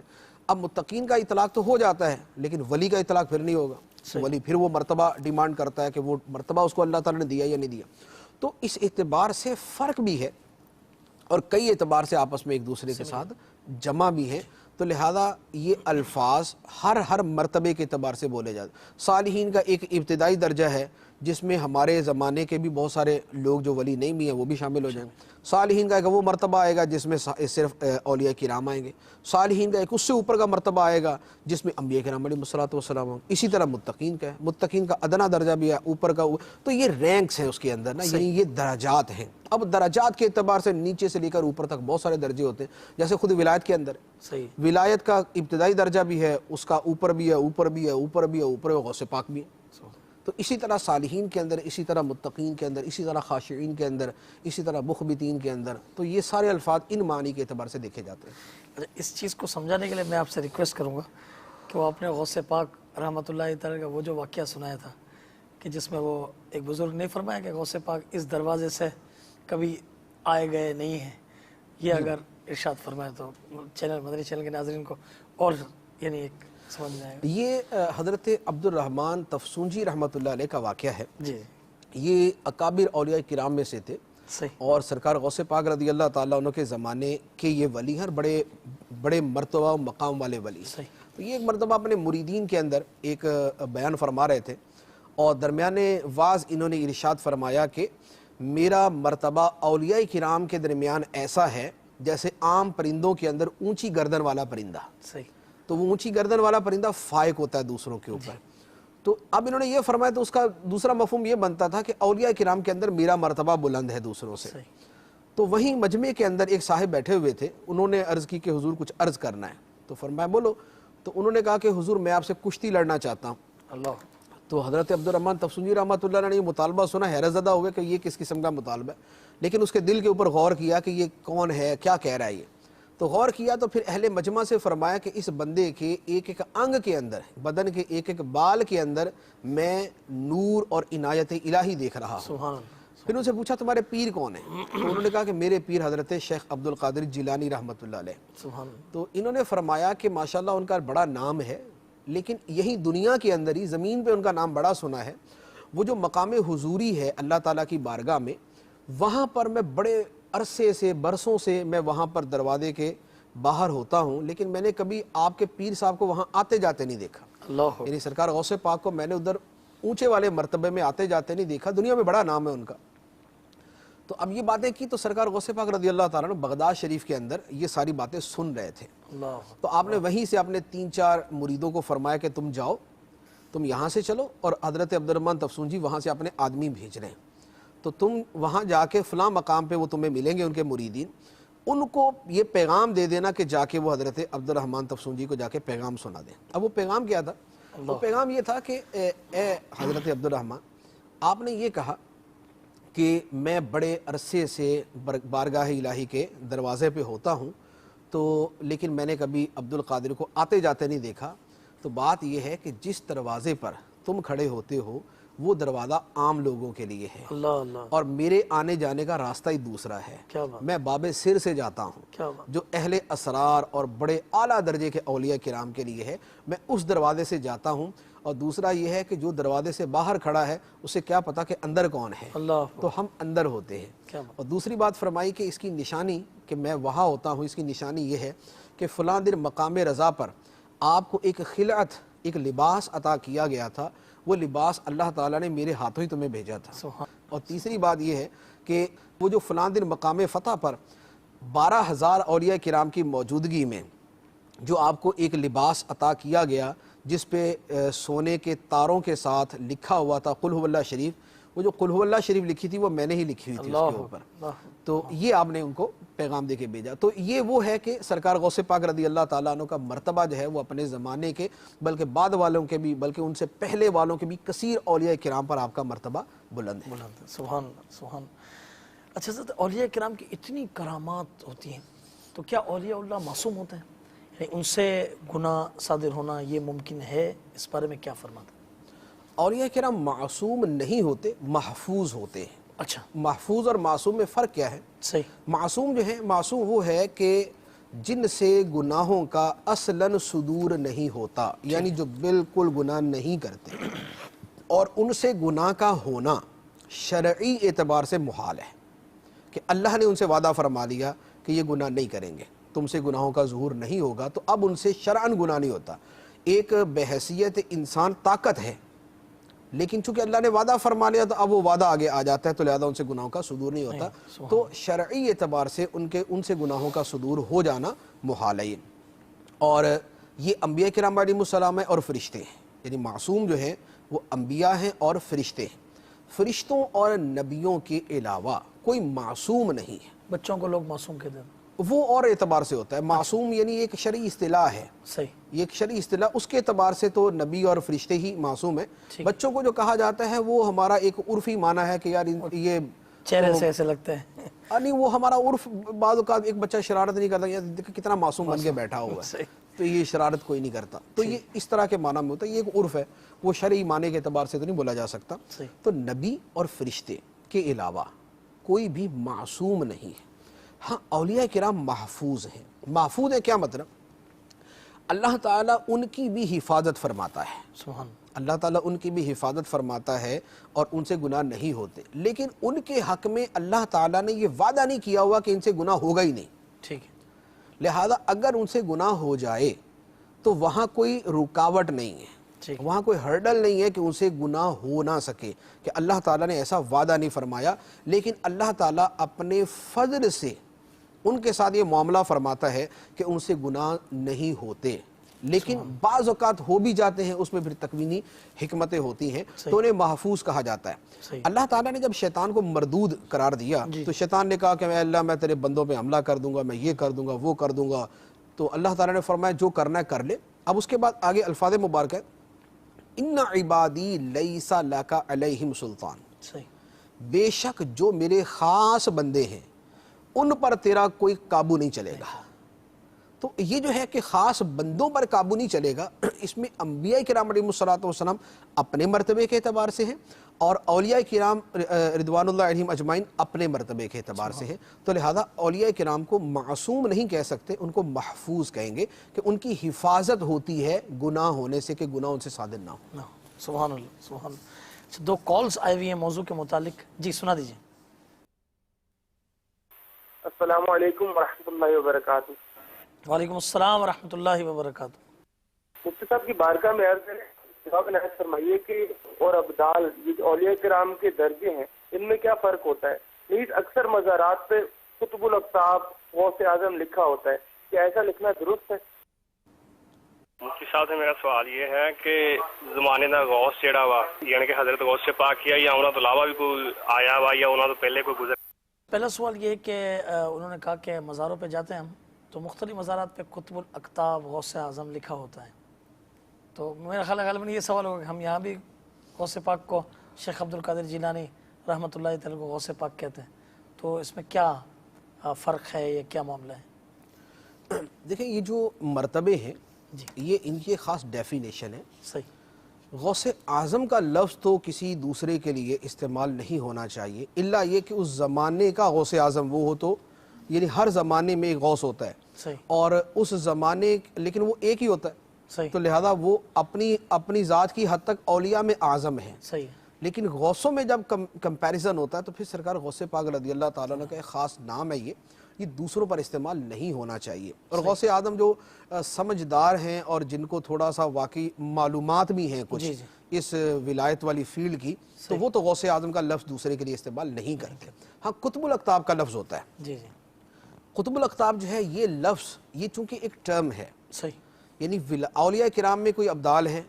اب متقین کا اطلاق تو ہو جاتا ہے لیکن ولی کا اطلاق پھر نہیں ہوگا، ولی پھر وہ مرتبہ ڈیمانڈ کرتا ہے کہ وہ مرتبہ اس کو اللہ تعالیٰ نے دیا یا نہیں دیا۔ تو اس اعتبار سے فرق بھی ہے اور کئی اعتبار سے آپس میں ایک دوسرے کے ساتھ جمع بھی ہیں۔ تو لہذا یہ الفاظ ہر مرتبے کے اعتبار سے بولے جاتے ہیں۔ صالحین کا ایک ابتدائی درجہ ہے جس میں ہمارے زمانے کے بھی بہت سارے لوگ جو ولی نہیں بھی ہیں وہ بھی شامل ہو جائیں گے۔ صالحین کا ایک وہ مرتبہ آئے گا جس میں صرف اولیاء کرام آئیں گے۔ صالحین کا ایک اس سے اوپر کا مرتبہ آئے گا جس میں انبیاء کرام علیہم الصلوۃ والسلام ہوں گے۔ اسی طرح متقین کا ہے، متقین کا ادنا درجہ بھی ہے، اوپر کا۔ تو یہ رینکس ہیں اس کے اندر نا، یعنی یہ درجات ہیں۔ اب درجات کے اعتبار سے نیچے سے لے کر اوپر تک بہت سارے درجے ہوتے ہیں، جیسے خود ولایت کے اندر صحیح، ولایت کا ابتدائی درجہ بھی ہے، اس کا اوپر بھی ہے، اوپر بھی ہے، اوپر بھی ہے، اوپر غوث پاک بھی ہے۔ تو اسی طرح صالحین کے اندر، اسی طرح متقین کے اندر، اسی طرح خاشعین کے اندر، اسی طرح مخبتین کے اندر، تو یہ سارے الفاظ ان معنی کے اعتبار سے دیکھے جاتے ہیں۔ اچھا، اس چیز کو سمجھانے کے لیے میں آپ سے ریکویسٹ کروں گا کہ وہ آپ نے غوث پاک رحمۃ اللہ تعالیٰ کا وہ جو واقعہ سنایا تھا کہ جس میں وہ ایک بزرگ نے فرمایا کہ غوث پاک اس دروازے سے کبھی آئے گئے نہیں ہیں، یہ اگر ارشاد فرمائے تو مدنی چینل کے ناظرین کو اور یعنی ایک سمجھ میں آئے گا۔ یہ حضرت عبد الرحمن تفسونجی رحمۃ اللہ علیہ کا واقعہ ہے۔ جی، یہ اکابر اولیاء کرام میں سے تھے صحیح، اور سرکار غوث پاک رضی اللہ تعالیٰ عنہ کے زمانے کے یہ ولی ہیں، بڑے مرتبہ و مقام والے ولی۔ صحیح، تو یہ ایک مرتبہ اپنے مریدین کے اندر ایک بیان فرما رہے تھے اور درمیان واز انہوں نے ارشاد فرمایا کہ میرا مرتبہ اولیاء کرام کے درمیان ایسا ہے جیسے عام پرندوں کے اندر اونچی گردن والا پرندہ۔ صحیح، تو وہ اونچی گردن والا پرندہ فائق ہوتا ہے دوسروں کے اوپر۔ تو اب انہوں نے یہ فرمایا تو اس کا دوسرا مفہوم یہ بنتا تھا کہ اولیاء کرام کے اندر میرا مرتبہ بلند ہے دوسروں سے۔ صحیح، تو وہیں مجمع کے اندر ایک صاحب بیٹھے ہوئے تھے، انہوں نے عرض کی کہ حضور کچھ عرض کرنا ہے۔ تو فرمایا بولو۔ تو انہوں نے کہا کہ حضور میں آپ سے کشتی لڑنا چاہتا ہوں۔ اللہ، تو حضرت عبد الرحمن تفسونجی رحمۃ اللہ نے یہ مطالبہ سنا، حیرت زدہ ہو گئے کہ یہ کس قسم کا مطالبہ ہے، لیکن اس کے دل کے اوپر غور کیا کہ یہ کون ہے، کیا کہہ رہا ہے یہ۔ تو غور کیا تو پھر اہل مجمع سے فرمایا کہ اس بندے کے ایک ایک انگ کے اندر، بدن کے ایک ایک بال کے اندر میں نور اور عنایت الہی دیکھ رہا ہوں۔ سبحان اللہ، پھر ان سے پوچھا تمہارے پیر کون ہیں؟ تو انہوں نے کہا کہ میرے پیر حضرت شیخ عبد القادر جیلانی رحمۃ اللہ علیہ۔ سبحان اللہ، تو انہوں نے فرمایا کہ ماشاءاللہ ان کا بڑا نام ہے، لیکن یہی دنیا کے اندر ہی زمین پہ ان کا نام بڑا سنا ہے، وہ جو مقام حضوری ہے اللہ تعالیٰ کی بارگاہ میں، وہاں پر میں بڑے عرصے سے برسوں سے میں وہاں پر دروازے کے باہر ہوتا ہوں، لیکن میں نے کبھی آپ کے پیر صاحب کو وہاں آتے جاتے نہیں دیکھا. اللہ یعنی سرکار غوث پاک کو میں نے ادھر اونچے والے مرتبے میں آتے جاتے نہیں دیکھا. دنیا میں بڑا نام ہے ان کا. تو اب یہ باتیں کی تو سرکار غوث پاک رضی اللہ تعالیٰ عنہ بغداد شریف کے اندر یہ ساری باتیں سن رہے تھے. اللہ تو آپ نے وہیں سے اپنے 3-4 مریدوں کو فرمایا کہ تم جاؤ، تم یہاں سے چلو، اور حضرت عبد الرحمن تفسون جی وہاں سے اپنے آدمی بھیج رہے ہیں، تو تم وہاں جا کے فلاں مقام پہ وہ تمہیں ملیں گے ان کے مریدین، ان کو یہ پیغام دے دینا کہ جا کے وہ حضرت عبد الرحمن تفسون جی کو جا کے پیغام سنا دیں. اب وہ پیغام کیا تھا؟ وہ پیغام یہ تھا کہ اے حضرت عبد الرحمن، آپ نے یہ کہا کہ میں بڑے عرصے سے بارگاہ الہی کے دروازے پہ ہوتا ہوں، تو لیکن میں نے کبھی عبد القادر کو آتے جاتے نہیں دیکھا. تو بات یہ ہے کہ جس دروازے پر تم کھڑے ہوتے ہو وہ دروازہ عام لوگوں کے لیے ہے، اللہ اللہ، اور میرے آنے جانے کا راستہ ہی دوسرا ہے. کیا بات، میں باب سر سے جاتا ہوں کیا بات، جو اہل اسرار اور بڑے اعلیٰ درجے کے اولیاء کرام کے لیے ہے، میں اس دروازے سے جاتا ہوں. اور دوسرا یہ ہے کہ جو دروازے سے باہر کھڑا ہے اسے کیا پتا کہ اندر کون ہے، اللہ تو ہم اندر ہوتے ہیں. کیا بات، اور دوسری بات فرمائی کہ اس کی نشانی کہ میں وہاں ہوتا ہوں، اس کی نشانی یہ ہے کہ فلاں دن مقام رضا پر آپ کو ایک خلعت، ایک لباس عطا کیا گیا تھا، وہ لباس اللہ تعالیٰ نے میرے ہاتھوں ہی تمہیں بھیجا تھا. سبحان، اور تیسری بات یہ ہے کہ وہ جو فلاں دن مقام فتح پر 12,000 اولیاء کرام کی موجودگی میں جو آپ کو ایک لباس عطا کیا گیا جس پہ سونے کے تاروں کے ساتھ لکھا ہوا تھا قل هو اللہ شریف، وہ جو قل هو اللہ شریف لکھی تھی وہ میں نے ہی لکھی ہوئی تھی اس کے اوپر. تو یہ آپ نے ان کو پیغام دے کے بھیجا. تو یہ وہ ہے کہ سرکار غوث پاک رضی اللہ تعالیٰ عنہ کا مرتبہ جو ہے وہ اپنے زمانے کے بلکہ بعد والوں کے بھی بلکہ ان سے پہلے والوں کے بھی کثیر اولیاء کرام پر آپ کا مرتبہ بلند ہے. سبحان اللہ، سبحان. اچھا حضرت، اولیاء کرام کی اتنی کرامات ہوتی ہیں، تو کیا اولیاء اللہ معصوم ہوتے ہیں؟ یعنی ان سے گناہ صادر ہونا یہ ممکن ہے؟ اس بارے میں کیا فرماتے ہیں؟ اولیاء کرام معصوم نہیں ہوتے، محفوظ ہوتے ہیں. اچھا، محفوظ اور معصوم میں فرق کیا ہے؟ صحیح. معصوم جو ہے، معصوم وہ ہے کہ جن سے گناہوں کا اصلاً صدور نہیں ہوتا، یعنی جو بالکل گناہ نہیں کرتے، اور ان سے گناہ کا ہونا شرعی اعتبار سے محال ہے کہ اللہ نے ان سے وعدہ فرما لیا کہ یہ گناہ نہیں کریں گے، تم سے گناہوں کا ظہور نہیں ہوگا، تو اب ان سے شرعاً گناہ نہیں ہوتا. ایک بحیثیت انسان طاقت ہے، لیکن چونکہ اللہ نے وعدہ فرما لیا تو اب وہ وعدہ آگے آ جاتا ہے، تو لہذا ان سے گناہوں کا صدور نہیں ہوتا. تو شرعی اعتبار سے ان سے گناہوں کا صدور ہو جانا محال ہے. اور یہ انبیاء کرام علیہ السلام ہیں اور فرشتے ہیں، یعنی معصوم جو ہیں وہ انبیاء ہیں اور فرشتے ہیں. فرشتوں اور نبیوں کے علاوہ کوئی معصوم نہیں ہے. بچوں کو لوگ معصوم کہتے ہیں، وہ اور اعتبار سے ہوتا ہے. معصوم یعنی ایک شرعی اصطلاح ہے، صحیح. یہ ایک شرعی اصطلاح، اس کے اعتبار سے تو نبی اور فرشتے ہی معصوم ہیں. بچوں کو جو کہا جاتا ہے وہ ہمارا ایک عرفی معنی ہے کہ یار یہ چہرے سے ایسے لگتے ہیں، نہیں، وہ ہمارا عرف. بعض اوقات ایک بچہ شرارت نہیں کرتا، یار کتنا معصوم بن کے بیٹھا ہوا ہے، تو یہ شرارت کوئی نہیں کرتا. تو یہ اس طرح کے معنی میں ہوتا ہے، یہ ایک عرف ہے، وہ شرعی معنی کے اعتبار سے تو نہیں بولا جا سکتا. تو نبی اور فرشتے کے علاوہ کوئی بھی معصوم نہیں ہے. ہاں اولیاء کرام محفوظ ہیں. محفوظ ہیں کیا مطلب؟ اللہ تعالیٰ ان کی بھی حفاظت فرماتا ہے. سبحان. اللہ تعالیٰ ان کی بھی حفاظت فرماتا ہے اور ان سے گناہ نہیں ہوتے، لیکن ان کے حق میں اللہ تعالیٰ نے یہ وعدہ نہیں کیا ہوا کہ ان سے گناہ ہوگا ہی نہیں. ٹھیک ہے. لہذا اگر ان سے گناہ ہو جائے تو وہاں کوئی رکاوٹ نہیں ہے، وہاں کوئی ہرڈل نہیں ہے کہ ان سے گناہ ہو نہ سکے، کہ اللہ تعالیٰ نے ایسا وعدہ نہیں فرمایا. لیکن اللہ تعالیٰ اپنے فضل سے ان کے ساتھ یہ معاملہ فرماتا ہے کہ ان سے گناہ نہیں ہوتے، لیکن بعض اوقات ہو بھی جاتے ہیں، اس میں پھر تکوینی حکمتیں ہوتی ہیں، تو انہیں محفوظ کہا جاتا ہے. اللہ تعالیٰ نے جب شیطان کو مردود قرار دیا تو شیطان نے کہا کہ اے اللہ میں تیرے بندوں پہ حملہ کر دوں گا، میں یہ کر دوں گا، وہ کر دوں گا. تو اللہ تعالیٰ نے فرمایا جو کرنا ہے کر لے. اب اس کے بعد آگے الفاظ مبارک ہے، ان عبادی لیس لک علیہم سلطان، بے شک جو میرے خاص بندے ہیں ان پر تیرا کوئی قابو نہیں چلے گا. تو یہ جو ہے کہ خاص بندوں پر قابو نہیں چلے گا، اس میں انبیاء کرام علیہ السلام اپنے مرتبے کے اعتبار سے ہیں اور اولیاء کرام رضوان اللہ علیہم اجمعین اپنے مرتبے کے اعتبار سے ہیں. تو لہذا اولیاء کرام کو معصوم نہیں کہہ سکتے، ان کو محفوظ کہیں گے کہ ان کی حفاظت ہوتی ہے گناہ ہونے سے، کہ گناہ ان سے صادر نہ ہو. سبحان اللہ، سبحان اللہ. دو کالز آئی ہوئی ہیں موضوع کے متعلق. جی سنا دیجیے. السلام علیکم ورحمۃ اللہ وبرکاتہ. وعلیکم السلام ورحمۃ اللہ وبرکاتہ. مفتی صاحب کی بارگاہ میں عرض ہے، جواب عنایت فرمائیے کہ اور ابدال یہ جو اولیاء کرام کے درجے ہیں ان میں کیا فرق ہوتا ہے؟ نیز اکثر مزارات پہ قطب الاقطاب غوث اعظم لکھا ہوتا ہے، کیا ایسا لکھنا درست ہے؟ مفتی صاحب سے میرا سوال یہ ہے کہ زمانے دا غوث جڑا وا یعنی کہ حضرت غوث پاک کیا یا انہوں تو علاوہ بھی کوئی آیا وا یا انہوں تو پہلے کوئی گزر؟ پہلا سوال یہ ہے کہ انہوں نے کہا کہ مزاروں پہ جاتے ہیں ہم تو مختلف مزارات پہ قطب الاقطاب غوث اعظم لکھا ہوتا ہے، تو میرا خیال ہے غالباً یہ سوال ہوگا کہ ہم یہاں بھی غوث پاک کو شیخ عبد القادر جیلانی رحمۃ اللہ تعالی کو غوث پاک کہتے ہیں، تو اس میں کیا فرق ہے یا کیا معاملہ ہے؟ دیکھیں یہ جو مرتبے ہیں جی یہ ان کی خاص ڈیفینیشن ہے. صحیح. غوث اعظم کا لفظ تو کسی دوسرے کے لیے استعمال نہیں ہونا چاہیے الا یہ کہ اس زمانے کا غوث اعظم وہ ہو، تو یعنی ہر زمانے میں ایک غوث ہوتا ہے صحیح. اور اس زمانے لیکن وہ ایک ہی ہوتا ہے، صحیح. تو لہذا وہ اپنی ذات کی حد تک اولیاء میں اعظم ہیں. صحیح. لیکن غوثوں میں جب کمپیریزن ہوتا ہے تو پھر سرکار غوث پاک رضی اللہ تعالیٰ عنہ کا ایک خاص نام ہے، یہ دوسروں پر استعمال نہیں ہونا چاہیے. اور غوث اعظم جو سمجھدار ہیں اور جن کو تھوڑا سا واقعی معلومات بھی ہیں کچھ اس ولایت والی فیلڈ کی، تو وہ تو غوث اعظم کا لفظ دوسرے کے لیے استعمال نہیں کرتے. ہاں قطب الاقطاب کا لفظ ہوتا ہے. جی جی. قطب الاقطاب جو ہے یہ لفظ یہ چونکہ ایک ٹرم ہے، صحیح. یعنی اولیاء کرام میں کوئی ابدال ہیں،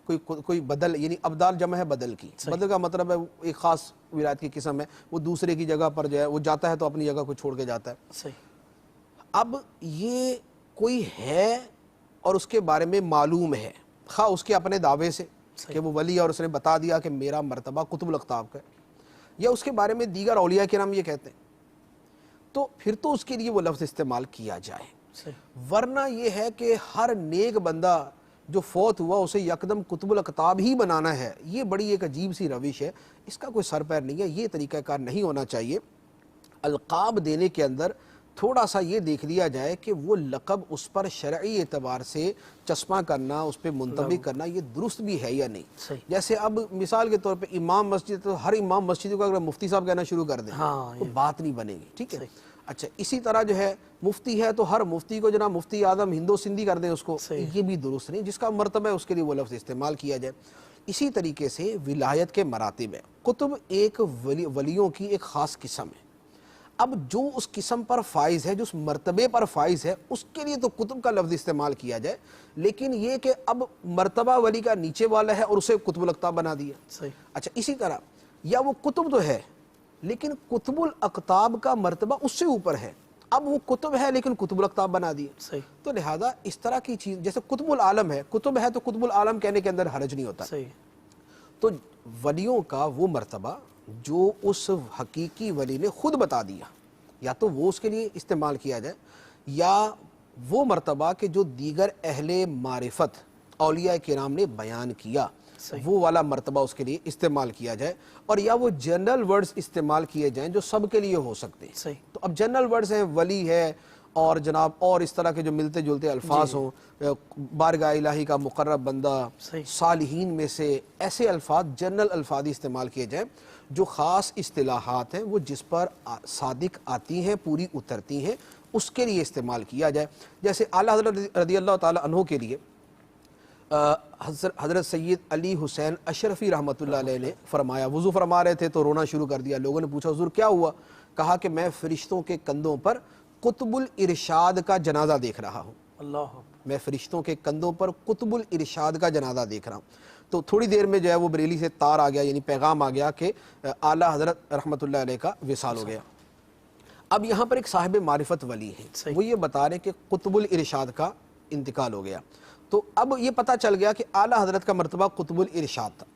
کوئی بدل، یعنی ابدال جمع ہے بدل کی. بدل کا مطلب ہے ایک خاص ولایت کی قسم ہے، وہ دوسرے کی جگہ پر جو ہے وہ جاتا ہے تو اپنی جگہ کو چھوڑ کے جاتا ہے. صحیح. اب یہ کوئی ہے اور اس کے بارے میں معلوم ہے، خواہ اس کے اپنے دعوے سے کہ وہ ولی اور اس نے بتا دیا کہ میرا مرتبہ قطب الاقطاب کا ہے، یا اس کے بارے میں دیگر اولیاء کرام یہ کہتے ہیں، تو پھر تو اس کے لیے وہ لفظ استعمال کیا جائے. ورنہ یہ ہے کہ ہر نیک بندہ جو فوت ہوا اسے یکدم قطب الاقطاب ہی بنانا ہے، یہ بڑی ایک عجیب سی روش ہے، اس کا کوئی سر پیر نہیں ہے، یہ طریقہ کار نہیں ہونا چاہیے. القاب دینے کے اندر تھوڑا سا یہ دیکھ لیا جائے کہ وہ لقب اس پر شرعی اعتبار سے چشمہ کرنا، اس پہ منطبق کرنا یہ درست بھی ہے یا نہیں. جیسے اب مثال کے طور پہ امام مسجد، تو ہر امام مسجد کو اگر مفتی صاحب کہنا شروع کر دیں تو بات نہیں بنے گی، ٹھیک ہے. اچھا اسی طرح جو ہے مفتی ہے تو ہر مفتی کو جناب مفتی اعظم ہندو سندھی کر دیں اس کو، یہ بھی درست نہیں. جس کا مرتبہ ہے اس کے لیے وہ لفظ استعمال کیا جائے. اسی طریقے سے ولایت کے مراتب ہے. قطب ایک ولیوں کی ایک خاص قسم ہے. اب جو اس قسم پر فائز ہے، جو اس مرتبے پر فائز ہے، اس کے لیے تو قطب کا لفظ استعمال کیا جائے. لیکن یہ کہ اب مرتبہ ولی کا نیچے والا ہے اور اسے قطب الاقطاب بنا دیا. اچھا اسی طرح یا وہ قطب تو ہے لیکن قطب الاقطاب کا مرتبہ اس سے اوپر ہے، اب وہ قطب ہے لیکن قطب الاقطاب بنا دیے. تو لہذا اس طرح کی چیز، جیسے قطب العالم ہے، قطب ہے تو قطب العالم کہنے کے اندر حرج نہیں ہوتا. تو ولیوں کا وہ مرتبہ جو اس حقیقی ولی نے خود بتا دیا، یا تو وہ اس کے لیے استعمال کیا جائے، یا وہ مرتبہ کہ جو دیگر اہل معرفت اولیاء کرام نے بیان کیا وہ والا مرتبہ اس کے لیے استعمال کیا جائے. اور یا وہ جنرل ورڈز استعمال کیے جائیں جو سب کے لیے ہو سکتے ہیں. تو اب جنرل ورڈز ہیں ولی ہے اور جناب اور اس طرح کے جو ملتے جلتے الفاظ ہوں، بارگاہ الہی کا مقرب بندہ، صالحین میں سے، ایسے الفاظ جنرل الفاظ استعمال کیے جائیں جو خاص اصطلاحات ہیں، وہ جس پر صادق آتی ہیں، پوری اترتی ہیں، اس کے لیے استعمال کیا جائے. جیسے اعلیٰ حضرت رضی اللہ تعالیٰ عنہ کے لیے حضرت سید علی حسین اشرفی رحمۃ اللہ علیہ نے فرمایا، وضو فرما رہے تھے تو رونا شروع کر دیا. لوگوں نے پوچھا حضور کیا ہوا؟ کہا کہ میں فرشتوں کے کندھوں پر قطب الارشاد کا جنازہ دیکھ رہا ہوں. اللہ، میں فرشتوں کے کندھوں پر قطب الارشاد کا جنازہ دیکھ رہا ہوں. تو تھوڑی دیر میں جو ہے وہ بریلی سے تار آ گیا، یعنی پیغام آ گیا کہ اعلیٰ حضرت رحمۃ اللہ علیہ کا وصال ہو گیا. اب یہاں پر ایک صاحب معرفت ولی ہیں، وہ یہ بتا رہے کہ قطب الارشاد کا انتقال ہو گیا. تو اب یہ پتہ چل گیا کہ اعلیٰ حضرت کا مرتبہ قطب الارشاد تھا.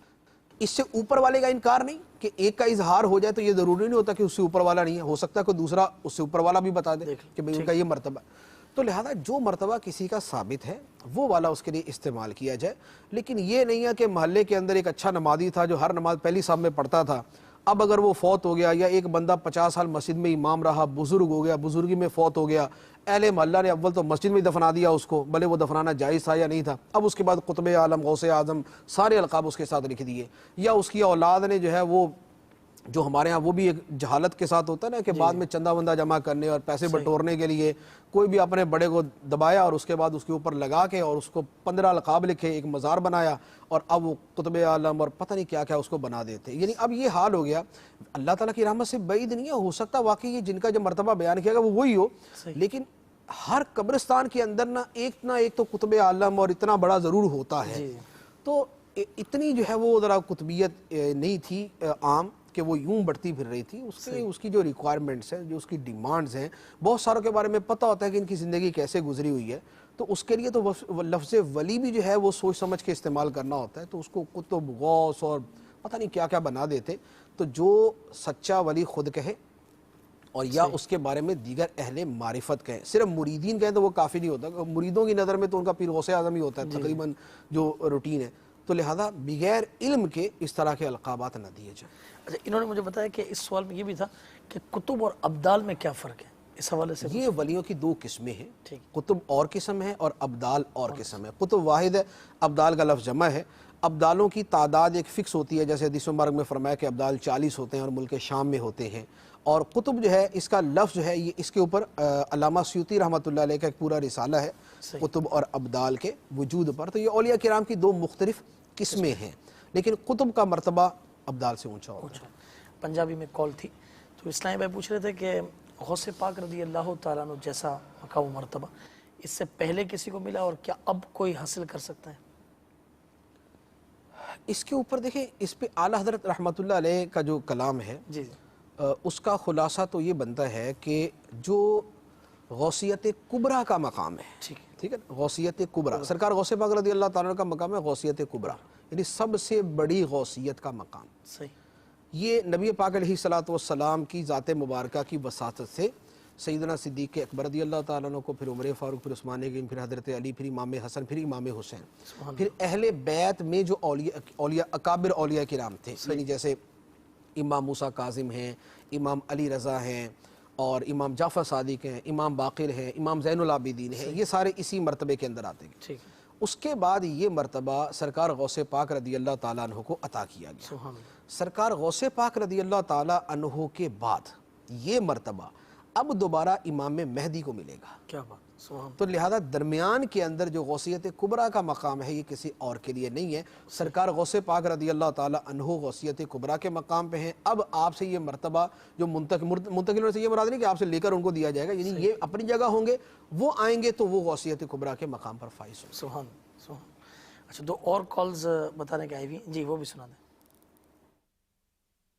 اس سے اوپر والے کا انکار نہیں کہ ایک کا اظہار ہو جائے تو یہ ضروری نہیں ہوتا کہ اس سے اوپر والا نہیں ہے، ہو سکتا ہے کوئی دوسرا اس سے اوپر والا بھی بتا دے کہ بھئی ان کا یہ مرتبہ. تو لہذا جو مرتبہ کسی کا ثابت ہے وہ والا اس کے لیے استعمال کیا جائے. لیکن یہ نہیں ہے کہ محلے کے اندر ایک اچھا نمازی تھا جو ہر نماز پہلی صف میں پڑھتا تھا، اب اگر وہ فوت ہو گیا، یا ایک بندہ 50 سال مسجد میں امام رہا، بزرگ ہو گیا، بزرگی میں فوت ہو گیا، اہل محلہ نے اول تو مسجد میں دفنا دیا اس کو، بھلے وہ دفنانا جائز تھا یا نہیں تھا. اب اس کے بعد قطب عالم، غوث اعظم، سارے القاب اس کے ساتھ لکھ دیے. یا اس کی اولاد نے جو ہے وہ، جو ہمارے ہاں وہ بھی ایک جہالت کے ساتھ ہوتا ہے نا کہ بعد میں چندہ وندہ جمع کرنے اور پیسے بٹورنے کے لیے کوئی بھی اپنے بڑے کو دبایا اور اس کے بعد اس کے اوپر لگا کے اور اس کو 15 القاب لکھے، ایک مزار بنایا اور اب وہ قطب عالم اور پتہ نہیں کیا کیا اس کو بنا دیتے. یعنی اب یہ حال ہو گیا. اللہ تعالیٰ کی رحمت سے بعید نہیں ہے، ہو سکتا واقعی یہ جن کا جو مرتبہ بیان کیا گیا وہ وہی ہو، لیکن ہر قبرستان کے اندر نہ ایک تو قطب عالم اور اتنا بڑا ضرور ہوتا ہے. تو اتنی جو ہے وہ ذرا قطبیت نہیں تھی عام کہ وہ یوں بڑھتی پھر رہی تھی. اس کی جو ریکوائرمنٹس ہیں، جو اس کی ڈیمانڈز ہیں، بہت ساروں کے بارے میں پتہ ہوتا ہے کہ ان کی زندگی کیسے گزری ہوئی ہے. تو اس کے لیے تو لفظ ولی بھی جو ہے وہ سوچ سمجھ کے استعمال کرنا ہوتا ہے. تو اس کو قطب، غوث اور پتہ نہیں کیا کیا بنا دیتے. تو جو سچا ولی خود کہے اور یا اس کے بارے میں دیگر اہل معرفت کہیں. صرف مریدین کہیں تو وہ کافی نہیں ہوتا. مریدوں کی نظر میں تو ان کا پیر غوث اعظم ہی ہوتا ہے تقریباً جو روٹین ہے. تو لہذا بغیر علم کے اس طرح کے القابات نہ دیے جائیں. اچھا، انہوں نے مجھے بتایا کہ اس سوال میں یہ بھی تھا کہ قطب اور ابدال میں کیا فرق ہے، اس حوالے سے یہ ولیوں کی دو قسمیں ہیں. قطب اور قسم ہے اور ابدال اور قسم ہے. قطب واحد ہے، ابدال کا لفظ جمع ہے. ابدالوں کی تعداد ایک فکس ہوتی ہے، جیسے حدیث مبارک میں فرمایا کہ ابدال 40 ہوتے ہیں اور ملک شام میں ہوتے ہیں. اور قطب جو ہے اس کا لفظ جو ہے یہ اس کے اوپر علامہ سیوطی رحمۃ اللہ علیہ کا ایک پورا رسالہ ہے قطب اور ابدال کے وجود پر. تو یہ اولیاء کرام کی دو مختلف قسمیں ہیں، لیکن قطب کا مرتبہ ابدال سے اونچا ہوتا ہے. پنجابی میں کال تھی تو اسلامی بھائی پوچھ رہے تھے کہ غوث پاک رضی اللہ تعالیٰ عنہ جیسا مقام و مرتبہ اس سے پہلے کسی کو ملا اور کیا اب کوئی حاصل کر سکتا ہے؟ اس کے اوپر دیکھیں، اس پہ اعلیٰ حضرت رحمۃ اللہ علیہ کا جو کلام ہے اس کا خلاصہ تو یہ بنتا ہے کہ جو غوثیت کبریٰ کا مقام ہے، ٹھیک ہے، غوثیت کبریٰ، سرکار غوث پاک رضی اللہ تعالیٰ عنہ کا مقام ہے غوثیت کبریٰ، یعنی سب سے بڑی غوثیت کا مقام. صحیح. یہ نبی پاک علیہ الصلوۃ والسلام کی ذات مبارکہ کی وساطت سے سیدنا صدیق اکبر رضی اللہ تعالیٰ عنہ کو، پھر عمر فاروق، پھر عثمان غنی، پھر حضرت علی، پھر امام حسن، پھر امام حسین، پھر اہل بیت میں جو اولیاء اکابر اولیاء کرام تھے، یعنی جیسے امام موسیٰ کاظم ہیں، امام علی رضا ہیں اور امام جعفر صادق ہیں، امام باقر ہیں، امام زین العابدین ہیں، یہ سارے اسی مرتبے کے اندر آتے ہیں. اس کے بعد یہ مرتبہ سرکار غوث پاک رضی اللہ تعالیٰ عنہ کو عطا کیا گیا. سرکار غوث پاک رضی اللہ تعالیٰ عنہ کے بعد یہ مرتبہ اب دوبارہ امام مہدی کو ملے گا. کیا بات. تو لہذا درمیان کے اندر جو غوثیت کبریٰ کا مقام ہے یہ کسی اور کے لیے نہیں ہے. سرکار غوث پاک رضی اللہ تعالیٰ عنہ غوثیت کبریٰ کے مقام پہ ہیں. اب آپ سے یہ مرتبہ جو منتقلوں سے یہ مراد نہیں کہ آپ سے لے کر ان کو دیا جائے گا، یعنی یہ اپنی جگہ ہوں گے، وہ آئیں گے تو وہ غوثیت کبریٰ کے مقام پر فائز ہوں. سبحان. اچھا، دو اور کالز بتانے کے آئی ہوئی، جی وہ بھی سنا دیں.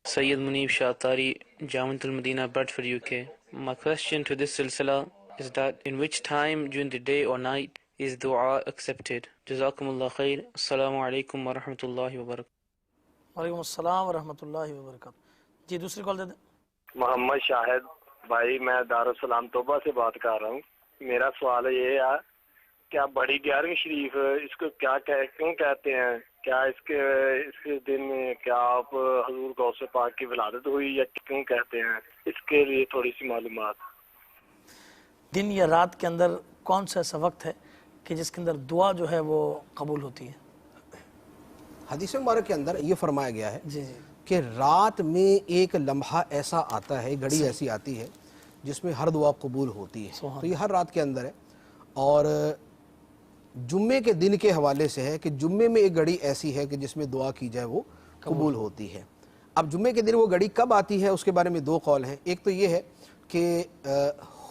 Sayyid Munib Shatari, Jamiat al-Madina, Bradford, UK. My question to this silsila is that in which time during the day or night is dua accepted? Jazakumullah khair. Assalamu alaikum wa rahmatullahi wa barakatuh. وعلیکم السلام ورحمۃ اللہ وبرکاتہ. جی دوسری کال دے دیں. محمد شاہد بھائی، میں دارالسلام توبہ سے بات کر رہا ہوں. میرا سوال یہ ہے کیا بڑی 11ویں شریف اس کو کیوں کہتے ہیں؟ کیا اس کے دن میں کیا آپ حضور غوث پاک کی ولادت ہوئی یا کیوں کہتے ہیں؟ اس کے لیے تھوڑی سی معلومات. دن یا رات کے اندر کون سا ایسا وقت ہے کہ جس کے اندر دعا جو ہے وہ قبول ہوتی ہے؟ حدیث مبارک کے اندر یہ فرمایا گیا ہے کہ رات میں ایک لمحہ ایسا آتا ہے، گھڑی ایسی آتی ہے جس میں ہر دعا قبول ہوتی ہے. تو یہ ہر رات کے اندر ہے. اور جمعے کے دن کے حوالے سے ہے کہ جمعے میں ایک گھڑی ایسی ہے کہ جس میں دعا کی جائے وہ قبول ہوتی ہے. اب جمعے کے دن وہ گھڑی کب آتی ہے اس کے بارے میں دو قول ہیں. ایک تو یہ ہے کہ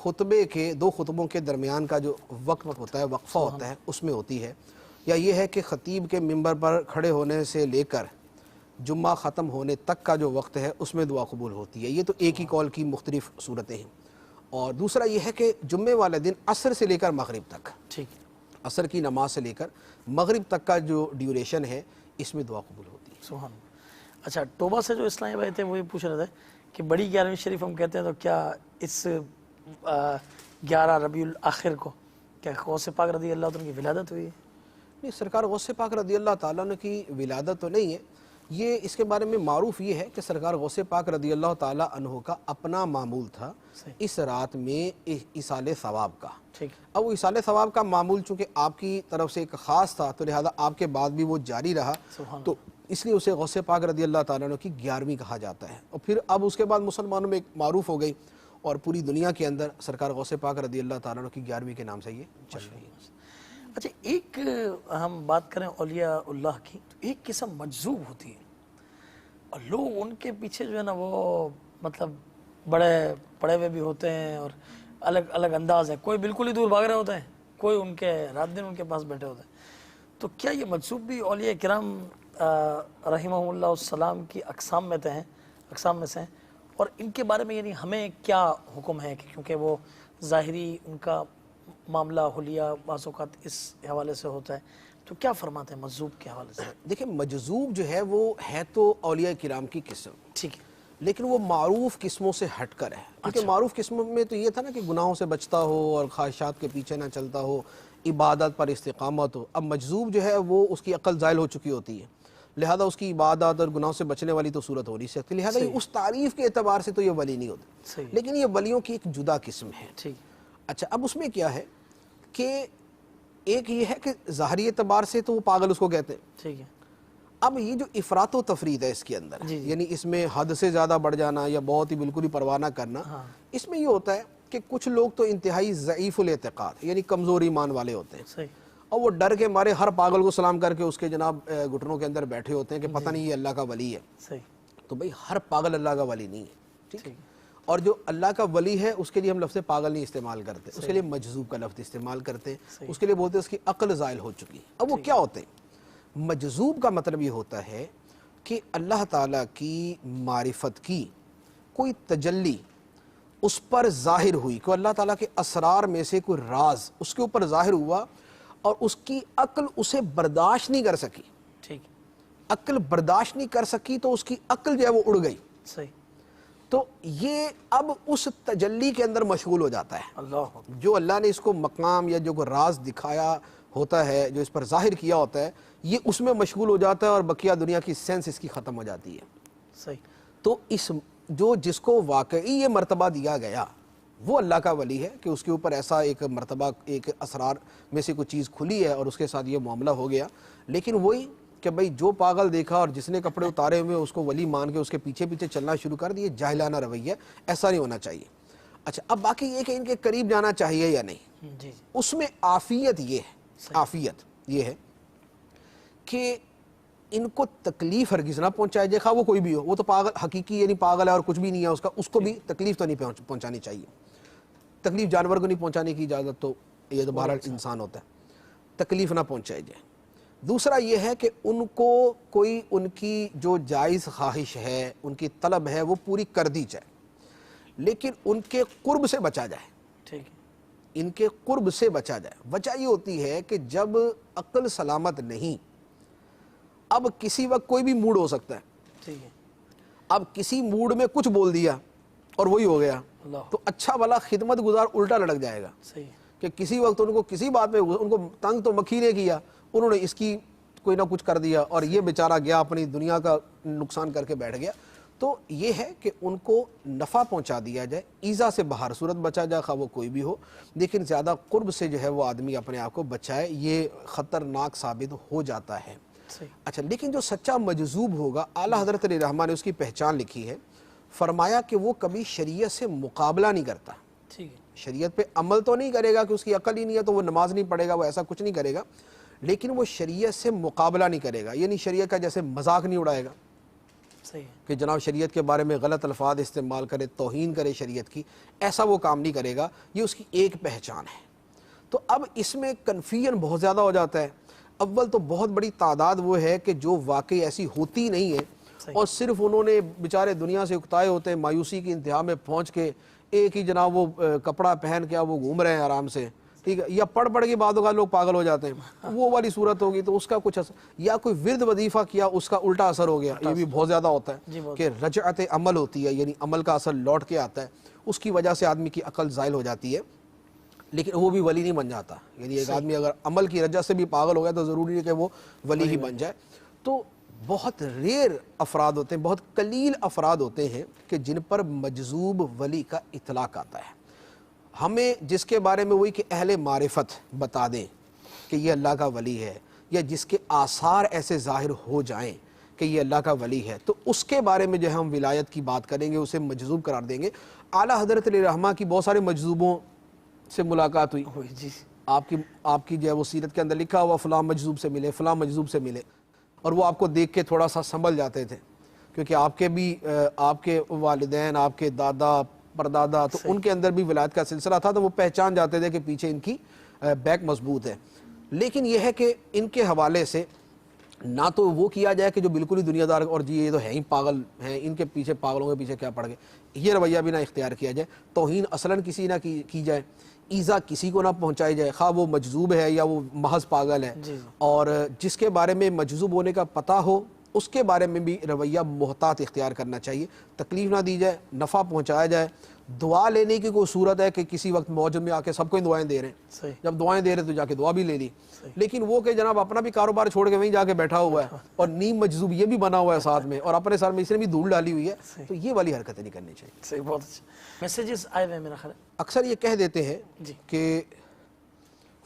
خطبے کے دو خطبوں کے درمیان کا جو وقت ہوتا ہے، وقفہ ہوتا ہے، اس میں ہوتی ہے. یا یہ ہے کہ خطیب کے منبر پر کھڑے ہونے سے لے کر جمعہ ختم ہونے تک کا جو وقت ہے اس میں دعا قبول ہوتی ہے. یہ تو ایک ہی قول کی مختلف صورتیں ہیں. اور دوسرا یہ ہے کہ جمعے والے دن عصر سے لے کر مغرب تک، عصر کی نماز سے لے کر مغرب تک کا جو ڈیوریشن ہے اس میں دعا قبول ہوتی ہے. سبحان. اچھا، توبہ سے جو اسلامی بھائی تھے وہ یہ پوچھ رہے تھے کہ بڑی 11ویں شریف ہم کہتے ہیں تو کیا اس 11 ربیع الاخر کو کیا غوث پاک رضی اللہ عنہ کی ولادت ہوئی ہے؟ نہیں، سرکار غوث پاک رضی اللہ تعالیٰ عنہ کی ولادت تو نہیں ہے، یہ اس کے بارے میں معروف یہ ہے کہ سرکار غوث پاک رضی اللہ تعالی عنہ کا اپنا معمول تھا اس رات میں ایصال ثواب کا. اب وہ ایصال ثواب کا معمول چونکہ آپ کی طرف سے ایک خاص تھا تو لہذا آپ کے بعد بھی وہ جاری رہا, تو اس لیے اسے غوث پاک رضی اللہ تعالیٰ عنہ کی 11ویں کہا جاتا ہے. اور پھر اب اس کے بعد مسلمانوں میں ایک معروف ہو گئی اور پوری دنیا کے اندر سرکار غوث پاک رضی اللہ تعالیٰ عنہ کی 11ویں کے نام سے یہ چل رہی ہے. اچھا ایک ہم بات کریں اولیاء اللہ کی تو ایک قسم مجذوب ہوتی ہے اور لوگ ان کے پیچھے جو ہے نا وہ مطلب بڑے پڑے ہوئے بھی ہوتے ہیں اور الگ الگ انداز ہے. کوئی بالکل ہی دور بھاگ رہے ہوتے ہیں, کوئی ان کے رات دن ان کے پاس بیٹھے ہوتے ہیں. تو کیا یہ مجذوب بھی اولیاء کرام رحمہ اللہ السلام کی اقسام میں سے ہیں, اور ان کے بارے میں یعنی ہمیں کیا حکم ہے کہ کیونکہ وہ ظاہری ان کا معاملہ حلیہ بعض اوقات اس حوالے سے ہوتا ہے, تو کیا فرماتے ہیں مجذوب کے حوالے سے؟ دیکھیں مجذوب جو ہے وہ ہے تو اولیاء کرام کی قسم, ٹھیک ہے, لیکن وہ معروف قسموں سے ہٹ کر ہے. کیونکہ معروف قسموں میں تو یہ تھا نا کہ گناہوں سے بچتا ہو اور خواہشات کے پیچھے نہ چلتا ہو, عبادت پر استقامت ہو. اب مجذوب جو ہے وہ اس کی عقل زائل ہو چکی ہوتی ہے, لہذا اس کی عبادت اور گناہوں سے بچنے والی تو صورت ہو نہیں سکتی, لہذا یہ اس تعریف کے اعتبار سے تو یہ ولی نہیں ہوتے, لیکن یہ ولیوں کی ایک جدا قسم ہے. اچھا اب اس میں کیا ہے کہ ایک یہ ہے کہ ظاہری اعتبار سے تو وہ پاگل اس کو کہتے ہیں, ٹھیک ہے. اب یہ جو افراط و تفرید ہے اس کے اندر, یعنی اس میں حد سے زیادہ بڑھ جانا یا بہت ہی بالکل ہی پرواہ نہ کرنا, اس میں یہ ہوتا ہے کہ کچھ لوگ تو انتہائی ضعیف الاعتقاد یعنی کمزور ایمان والے ہوتے ہیں, اور وہ ڈر کے مارے ہر پاگل کو سلام کر کے اس کے جناب گھٹنوں کے اندر بیٹھے ہوتے ہیں کہ پتہ نہیں یہ اللہ کا ولی ہے. تو بھئی ہر پاگل اللہ کا ولی نہیں ہے, ٹھیک ہے, اور جو اللہ کا ولی ہے اس کے لیے ہم لفظ پاگل نہیں استعمال کرتے, اس کے لیے مجذوب کا لفظ استعمال کرتے ہیں, اس کے لیے بولتے ہیں اس کی عقل زائل ہو چکی. اب وہ کیا ہوتے ہیں؟ مجذوب کا مطلب یہ ہوتا ہے کہ اللہ تعالیٰ کی معرفت کی کوئی تجلی اس پر ظاہر ہوئی, کہ اللہ تعالیٰ کے اسرار میں سے کوئی راز اس کے اوپر ظاہر ہوا اور اس کی عقل اسے برداشت نہیں کر سکی. ٹھیک, عقل برداشت نہیں کر سکی تو اس کی عقل جو ہے وہ اڑ گئی. صحیح. تو یہ اب اس تجلی کے اندر مشغول ہو جاتا ہے. اللہ جو اللہ نے اس کو مقام یا جو راز دکھایا ہوتا ہے, جو اس پر ظاہر کیا ہوتا ہے, یہ اس میں مشغول ہو جاتا ہے اور بقیہ دنیا کی سینس اس کی ختم ہو جاتی ہے. صحیح. تو جس کو واقعی یہ مرتبہ دیا گیا وہ اللہ کا ولی ہے کہ اس کے اوپر ایسا ایک مرتبہ ایک اسرار میں سے کوئی چیز کھلی ہے اور اس کے ساتھ یہ معاملہ ہو گیا. لیکن وہی کہ بھئی جو پاگل دیکھا اور جس نے کپڑے اتارے ہوئے اس کو ولی مان کے اس کے پیچھے پیچھے چلنا شروع کر دیے, جاہلانہ رویہ, ایسا نہیں ہونا چاہیے. اچھا اب باقی یہ کہ ان کے قریب جانا چاہیے یا نہیں, اس میں عافیت یہ ہے, عافیت یہ ہے کہ ان کو تکلیف ہرگز نہ پہنچائے جائے, خواہ وہ کوئی بھی ہو. وہ تو پاگل حقیقی یعنی پاگل ہے اور کچھ بھی نہیں ہے اس کو بھی تکلیف تو نہیں پہنچانی چاہیے. تکلیف جانور کو نہیں پہنچانے کی اجازت تو یہ تو بہرحال انسان ہوتا ہے, تکلیف نہ پہنچائی جائے. دوسرا یہ ہے کہ ان کو کوئی ان کی جو جائز خواہش ہے, ان کی طلب ہے, وہ پوری کر دی جائے, لیکن ان کے قرب سے بچا جائے. ٹھیک ہے, ان کے قرب سے بچا جائے. وجہ یہ ہوتی ہے کہ جب عقل سلامت نہیں, اب کسی وقت کوئی بھی موڈ ہو سکتا ہے. ٹھیک ہے, اب کسی موڈ میں کچھ بول دیا اور وہی ہو گیا, تو اچھا والا خدمت گزار الٹا لڑک جائے گا. صحیح, کہ کسی وقت ان کو کسی بات پہ ان کو تنگ تو مکھی نے کیا, انہوں نے اس کی کوئی نہ کچھ کر دیا اور یہ بیچارہ گیا اپنی دنیا کا نقصان کر کے بیٹھ گیا. تو یہ ہے کہ ان کو نفع پہنچا دیا جائے, ایذا سے بہر صورت بچا جائے, خواہ وہ کوئی بھی ہو, لیکن زیادہ قرب سے جو ہے وہ آدمی اپنے آپ کو بچائے, یہ خطرناک ثابت ہو جاتا ہے. اچھا لیکن جو سچا مجذوب ہوگا, اعلیٰ حضرت علیہ رحمٰ نے اس کی پہچان لکھی ہے, فرمایا کہ وہ کبھی شریعت سے مقابلہ نہیں کرتا. ٹھیک ہے, شریعت پہ عمل تو نہیں کرے گا کہ اس کی عقل ہی نہیں ہے تو وہ نماز نہیں پڑھے گا, وہ ایسا کچھ نہیں کرے گا, لیکن وہ شریعت سے مقابلہ نہیں کرے گا, یعنی شریعت کا جیسے مذاق نہیں اڑائے گا. صحیح ہے, کہ جناب شریعت کے بارے میں غلط الفاظ استعمال کرے, توہین کرے شریعت کی, ایسا وہ کام نہیں کرے گا. یہ اس کی ایک پہچان ہے. تو اب اس میں کنفیوژن بہت زیادہ ہو جاتا ہے. اول تو بہت بڑی تعداد وہ ہے کہ جو واقعی ایسی ہوتی نہیں ہے, اور صرف انہوں نے بیچارے دنیا سے اکتائے ہوتے ہیں, مایوسی کی انتہا میں پہنچ کے ایک ہی جناب وہ کپڑا پہن کے وہ گھوم رہے ہیں آرام سے, ٹھیک ہے, یا پڑھ کے بعدوں کا لوگ پاگل ہو جاتے ہیں, وہ والی صورت ہوگی تو اس کا کچھ اثر, یا کوئی ورد وظیفہ کیا اس کا الٹا اثر ہو گیا. یہ بھی بہت زیادہ ہوتا ہے کہ رجعت عمل ہوتی ہے, یعنی عمل کا اثر لوٹ کے آتا ہے, اس کی وجہ سے آدمی کی عقل زائل ہو جاتی ہے, لیکن وہ بھی ولی نہیں بن جاتا. یعنی ایک آدمی اگر عمل کی رجعت سے بھی پاگل ہو گیا تو ضروری ہے کہ وہ ولی ہی بن جائے. تو بہت ریئر افراد ہوتے ہیں, بہت قلیل افراد ہوتے ہیں کہ جن پر مجذوب ولی کا اطلاق آتا ہے. ہمیں جس کے بارے میں وہی کہ اہل معرفت بتا دیں کہ یہ اللہ کا ولی ہے, یا جس کے آثار ایسے ظاہر ہو جائیں کہ یہ اللہ کا ولی ہے, تو اس کے بارے میں جو ہے ہم ولایت کی بات کریں گے, اسے مجذوب قرار دیں گے. اعلیٰ حضرت علیہ رحمہ کی بہت سارے مجذوبوں سے ملاقات ہوئی, جی آپ کی جو ہے وہ سیرت کے اندر لکھا ہوا فلاں مجذوب سے ملے, فلاں مجذوب سے ملے, اور وہ آپ کو دیکھ کے تھوڑا سا سنبھل جاتے تھے, کیونکہ آپ کے بھی آپ کے والدین, آپ کے دادا پردادا, تو ان کے اندر بھی ولایت کا سلسلہ تھا, تو وہ پہچان جاتے تھے کہ پیچھے ان کی بیک مضبوط ہے. لیکن یہ ہے کہ ان کے حوالے سے نہ تو وہ کیا جائے کہ جو بالکل ہی دنیا دار اور جی یہ تو ہے ہی پاگل ہیں, ان کے پیچھے پاگلوں کے پیچھے کیا پڑ گئے, یہ رویہ بھی نہ اختیار کیا جائے. توہین اصلاً کسی نہ کی جائے, ایذا کسی کو نہ پہنچائی جائے, خواہ وہ مجذوب ہے یا وہ محض پاگل ہے. اور جس کے بارے میں مجذوب ہونے کا پتہ ہو اس کے بارے میں بھی رویہ محتاط اختیار کرنا چاہیے. تکلیف نہ دی جائے, نفع پہنچایا جائے. دعا لینے کی کوئی صورت ہے کہ کسی وقت موجود میں آ کے سب کو دعائیں دے رہے ہیں, جب دعائیں دے رہے تو جا کے دعا بھی لے لی, لیکن وہ کہ جناب اپنا بھی کاروبار چھوڑ کے وہیں جا کے بیٹھا ہوا ہے اور نیم مجذوب یہ بھی بنا ہوا ہے ساتھ میں, اور اپنے سر میں اس نے بھی دھول ڈالی ہوئی ہے, تو یہ والی حرکتیں نہیں کرنی چاہیے. صحیح, بہت اچھا. میسیجز آئے ہوئے میرا خیال ہے. اکثر یہ کہہ دیتے ہیں کہ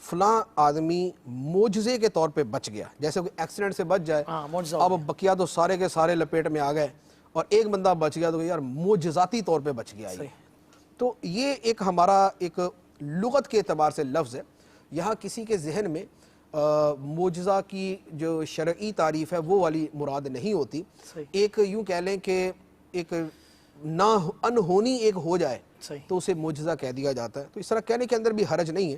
فلاں آدمی معجزے کے طور پہ بچ گیا, جیسے کوئی ایکسیڈنٹ سے بچ جائے, اب بقیہ تو سارے کے سارے لپیٹ میں آ گئے اور ایک بندہ بچ گیا تو یار معجزاتی طور پہ بچ گیا. تو یہ ایک ہمارا ایک لغت کے اعتبار سے لفظ ہے. یہاں کسی کے ذہن میں معجزہ کی جو شرعی تعریف ہے وہ والی مراد نہیں ہوتی. ایک یوں کہہ لیں کہ ایک انہونی ایک ہو جائے تو اسے معجزہ کہہ دیا جاتا ہے. تو اس طرح کہنے کے اندر بھی حرج نہیں ہے,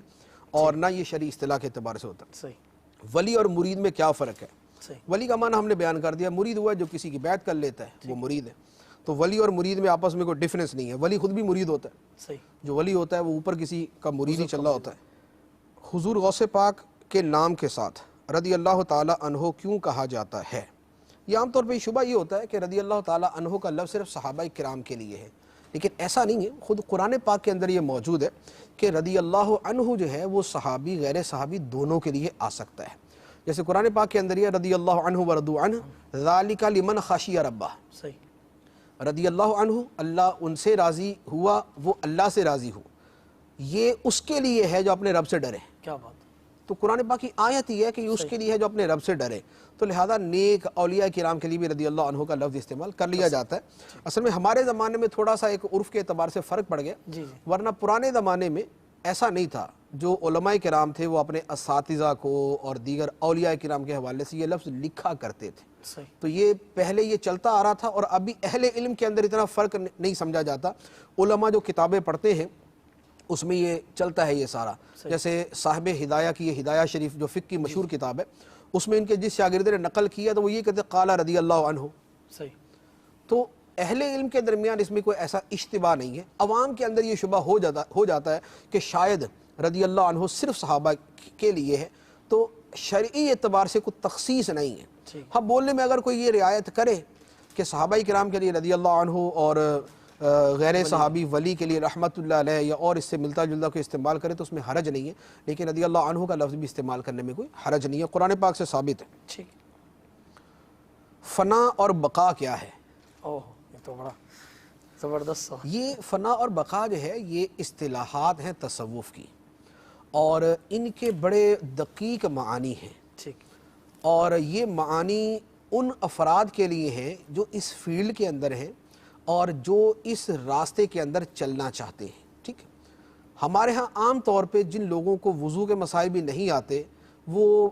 اور نہ یہ شرعی اصطلاح کے اعتبار سے ہوتا. ولی اور مرید میں کیا فرق ہے؟ ولی کا معنی ہم نے بیان کر دیا, مرید ہوا جو کسی کی بیعت کر لیتا ہے وہ مرید ہے. تو ولی اور مرید میں آپس میں کوئی ڈیفرنس نہیں ہے. ولی خود بھی مرید ہوتا ہے, جو ولی ہوتا ہے وہ اوپر کسی کا مرید ہی چل رہا ہوتا ہے. حضور غوث پاک کے نام کے ساتھ رضی اللہ تعالی عنہ کیوں کہا جاتا ہے؟ یہ عام طور پہ شبہ یہ ہوتا ہے کہ رضی اللہ تعالی عنہ کا لفظ صرف صحابہ کرام کے لیے ہے, لیکن ایسا نہیں ہے. خود قرآن پاک کے اندر یہ موجود ہے کہ رضی اللہ عنہ جو ہے وہ صحابی غیر صحابی دونوں کے لیے آ سکتا ہے. جیسے قرآن پاک کے اندر یہ رضی اللہ عنہ ورضوا عنہ ذالک لمن خشی ربہ, رضی اللہ عنہ اللہ ان سے راضی ہوا, وہ اللہ سے راضی ہو, یہ اس کے لیے ہے جو اپنے رب سے ڈرے. کیا بات. تو قرآن پاک کی آیت یہ ہے کہ اس کے لیے ہے جو اپنے رب سے ڈرے. تو لہذا نیک اولیاء کرام کے لیے بھی رضی اللہ عنہ کا لفظ استعمال کر لیا جاتا ہے. اصل میں ہمارے زمانے میں تھوڑا سا ایک عرف کے اعتبار سے فرق پڑ گیا, ورنہ پرانے زمانے میں ایسا نہیں تھا. جو علماء کرام تھے وہ اپنے اساتذہ کو اور دیگر اولیاء کرام کے حوالے سے یہ لفظ لکھا کرتے تھے. تو یہ پہلے یہ چلتا آ رہا تھا, اور ابھی اہل علم کے اندر اتنا فرق نہیں سمجھا جاتا. علماء جو کتابیں پڑھتے ہیں اس میں یہ چلتا ہے یہ سارا. جیسے صاحب ہدایہ کی یہ ہدایہ شریف جو فقہ کی مشہور کتاب ہے, اس میں ان کے جس شاگرد نے نقل کیا تو وہ یہ کہتے قال رضی اللہ عنہ. تو اہل علم کے درمیان اس میں کوئی ایسا اشتباہ نہیں ہے. عوام کے اندر یہ شبہ ہو جاتا ہے کہ شاید رضی اللہ عنہ صرف صحابہ کے لیے ہے, تو شرعی اعتبار سے کوئی تخصیص نہیں ہے. ہاں بولنے میں اگر کوئی یہ رعایت کرے کہ صحابہ کرام کے لیے رضی اللہ عنہ اور غیر صحابی ولی کے لیے رحمت اللہ علیہ یا اور اس سے ملتا جلتا کوئی استعمال کرے تو اس میں حرج نہیں ہے, لیکن رضی اللہ عنہ کا لفظ بھی استعمال کرنے میں کوئی حرج نہیں ہے. قرآن پاک سے ثابت ہے. فنا اور بقا کیا ہے؟ یہ تو بڑا زبردست. یہ فنا اور بقا جو ہے یہ اصطلاحات ہیں تصوف کی, اور ان کے بڑے دقیق معانی ہیں. اور یہ معانی ان افراد کے لیے ہیں جو اس فیلڈ کے اندر ہیں اور جو اس راستے کے اندر چلنا چاہتے ہیں. ٹھیک ہے, ہمارے ہاں عام طور پہ جن لوگوں کو وضو کے مسائل بھی نہیں آتے وہ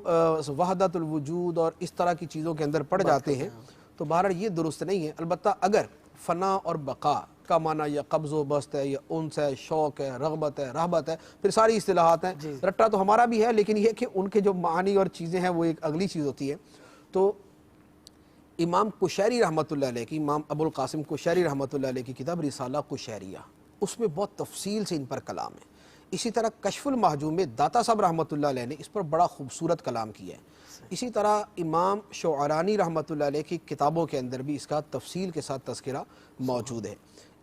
وحدت الوجود اور اس طرح کی چیزوں کے اندر پڑ جاتے ہیں, تو بہرحال یہ درست نہیں ہے. البتہ اگر فنا اور بقا کا معنی یا قبض و بست ہے یا انس ہے, شوق ہے, رغبت ہے, رہبت ہے, پھر ساری اصطلاحات ہیں. رٹا تو ہمارا بھی ہے, لیکن یہ کہ ان کے جو معانی اور چیزیں ہیں وہ ایک اگلی چیز ہوتی ہے. تو امام قشیری رحمۃ اللہ علیہ کی, امام ابو القاسم قشیری رحمۃ اللہ علیہ کی کتاب رسالہ قشیریہ, اس میں بہت تفصیل سے ان پر کلام ہے. اسی طرح کشف المحجوم میں داتا صاحب رحمۃ اللہ علیہ نے اس پر بڑا خوبصورت کلام کیا ہے. اسی طرح امام شعرانی رحمۃ اللہ علیہ کی کتابوں کے اندر بھی اس کا تفصیل کے ساتھ تذکرہ موجود ہے.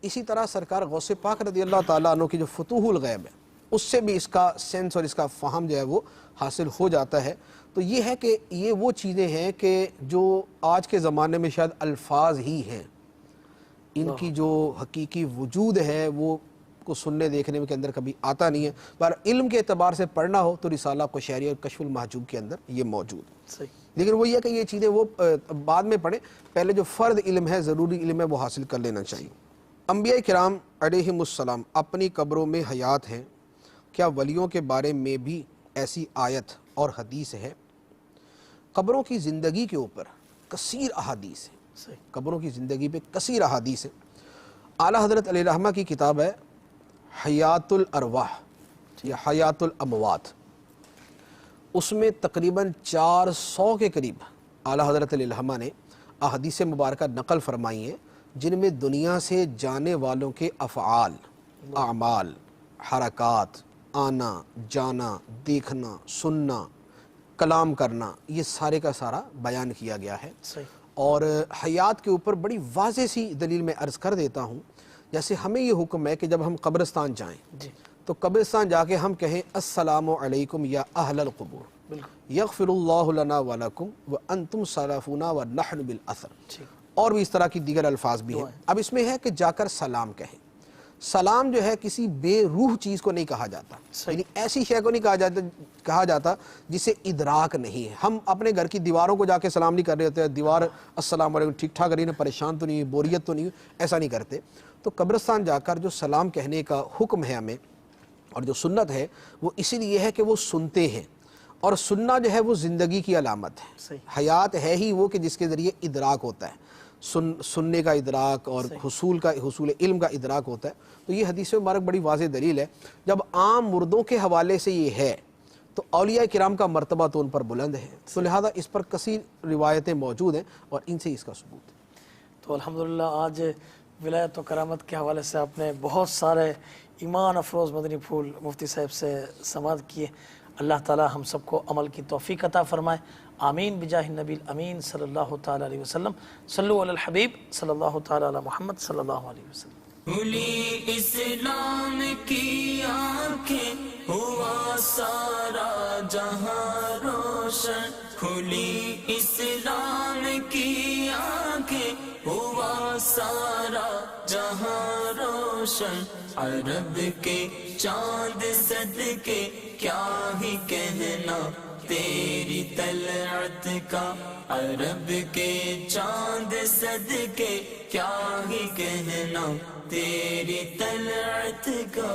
اسی طرح سرکار غوث پاک رضی اللہ تعالیٰ عنہ کی جو فتوح الغیب ہے اس سے بھی اس کا سینس اور اس کا فہم جو ہے وہ حاصل ہو جاتا ہے. تو یہ ہے کہ یہ وہ چیزیں ہیں کہ جو آج کے زمانے میں شاید الفاظ ہی ہیں, ان کی جو حقیقی وجود ہے وہ کو سننے دیکھنے کے اندر کبھی آتا نہیں ہے. پر علم کے اعتبار سے پڑھنا ہو تو رسالہ قشیریہ اور کشف المحجوب کے اندر یہ موجود ہے. صحیح. لیکن وہ یہ کہ یہ چیزیں وہ بعد میں پڑھیں, پہلے جو فرد علم ہے, ضروری علم ہے, وہ حاصل کر لینا چاہیے. انبیاء کرام علیہم السلام اپنی قبروں میں حیات ہیں, کیا ولیوں کے بارے میں بھی ایسی آیت اور حدیث ہے؟ قبروں کی زندگی کے اوپر کثیر احادیث ہیں, قبروں کی زندگی پہ کثیر احادیث ہیں. اعلیٰ حضرت علیہ الرحمہ کی کتاب ہے حیات الارواح یا حیات الاموات, اس میں تقریباً 400 کے قریب اعلیٰ حضرت علیہ الرحمہ نے احادیث مبارکہ نقل فرمائی ہیں, جن میں دنیا سے جانے والوں کے افعال, اعمال, حرکات, آنا جانا, دیکھنا سننا, کلام کرنا, یہ سارے کا سارا بیان کیا گیا ہے. اور حیات کے اوپر بڑی واضح سی دلیل میں عرض کر دیتا ہوں. جیسے ہمیں یہ حکم ہے کہ جب ہم قبرستان جائیں تو قبرستان جا کے ہم کہیں السلام علیکم یا اہل القبور یغفر اللہ لنا ولکم وانتم سلفونا ونحن بالاثر, اور بھی اس طرح کی دیگر الفاظ بھی ہیں. اب اس میں ہے کہ جا کر سلام کہیں. سلام جو ہے کسی بے روح چیز کو نہیں کہا جاتا, یعنی ایسی شے کو نہیں کہا جاتا جسے ادراک نہیں ہے. ہم اپنے گھر کی دیواروں کو جا کے سلام نہیں کر رہے ہوتے, دیوار السلام علیکم ٹھیک ٹھاک رہی, پریشان تو نہیں, بوریت تو نہیں, ایسا نہیں کرتے. تو قبرستان جا کر جو سلام کہنے کا حکم ہے ہمیں, اور جو سنت ہے وہ اسی لیے ہے کہ وہ سنتے ہیں, اور سننا جو ہے وہ زندگی کی علامت ہے. حیات ہے ہی وہ کہ جس کے ذریعے ادراک ہوتا ہے, سننے کا ادراک اور حصول علم کا ادراک ہوتا ہے. تو یہ حدیث مبارک بڑی واضح دلیل ہے. جب عام مردوں کے حوالے سے یہ ہے تو اولیاء کرام کا مرتبہ تو ان پر بلند ہے, تو لہذا اس پر کثیر روایتیں موجود ہیں اور ان سے اس کا ثبوت ہے. تو الحمدللہ آج ولایت و کرامت کے حوالے سے آپ نے بہت سارے ایمان افروز مدنی پھول مفتی صاحب سے سماعت کیے. اللہ تعالی ہم سب کو عمل کی توفیق عطا فرمائے. آمین بجاہ النبی الامین صلی اللہ تعالی علیہ وسلم. صلو علی الحبیب صلی اللہ تعالی علی محمد صلی اللہ علیہ وسلم. کھلی اسلام کی آنکھیں ہوا سارا جہاں روشن, کھلی اسلام کی آنکھیں ہوا سارا جہاں روشن. عرب کے چاند صدقے کیا ہی کہنا تیری طلعت کا, عرب کے چاند صدقے کیا ہی کہنا تیری طلعت کا.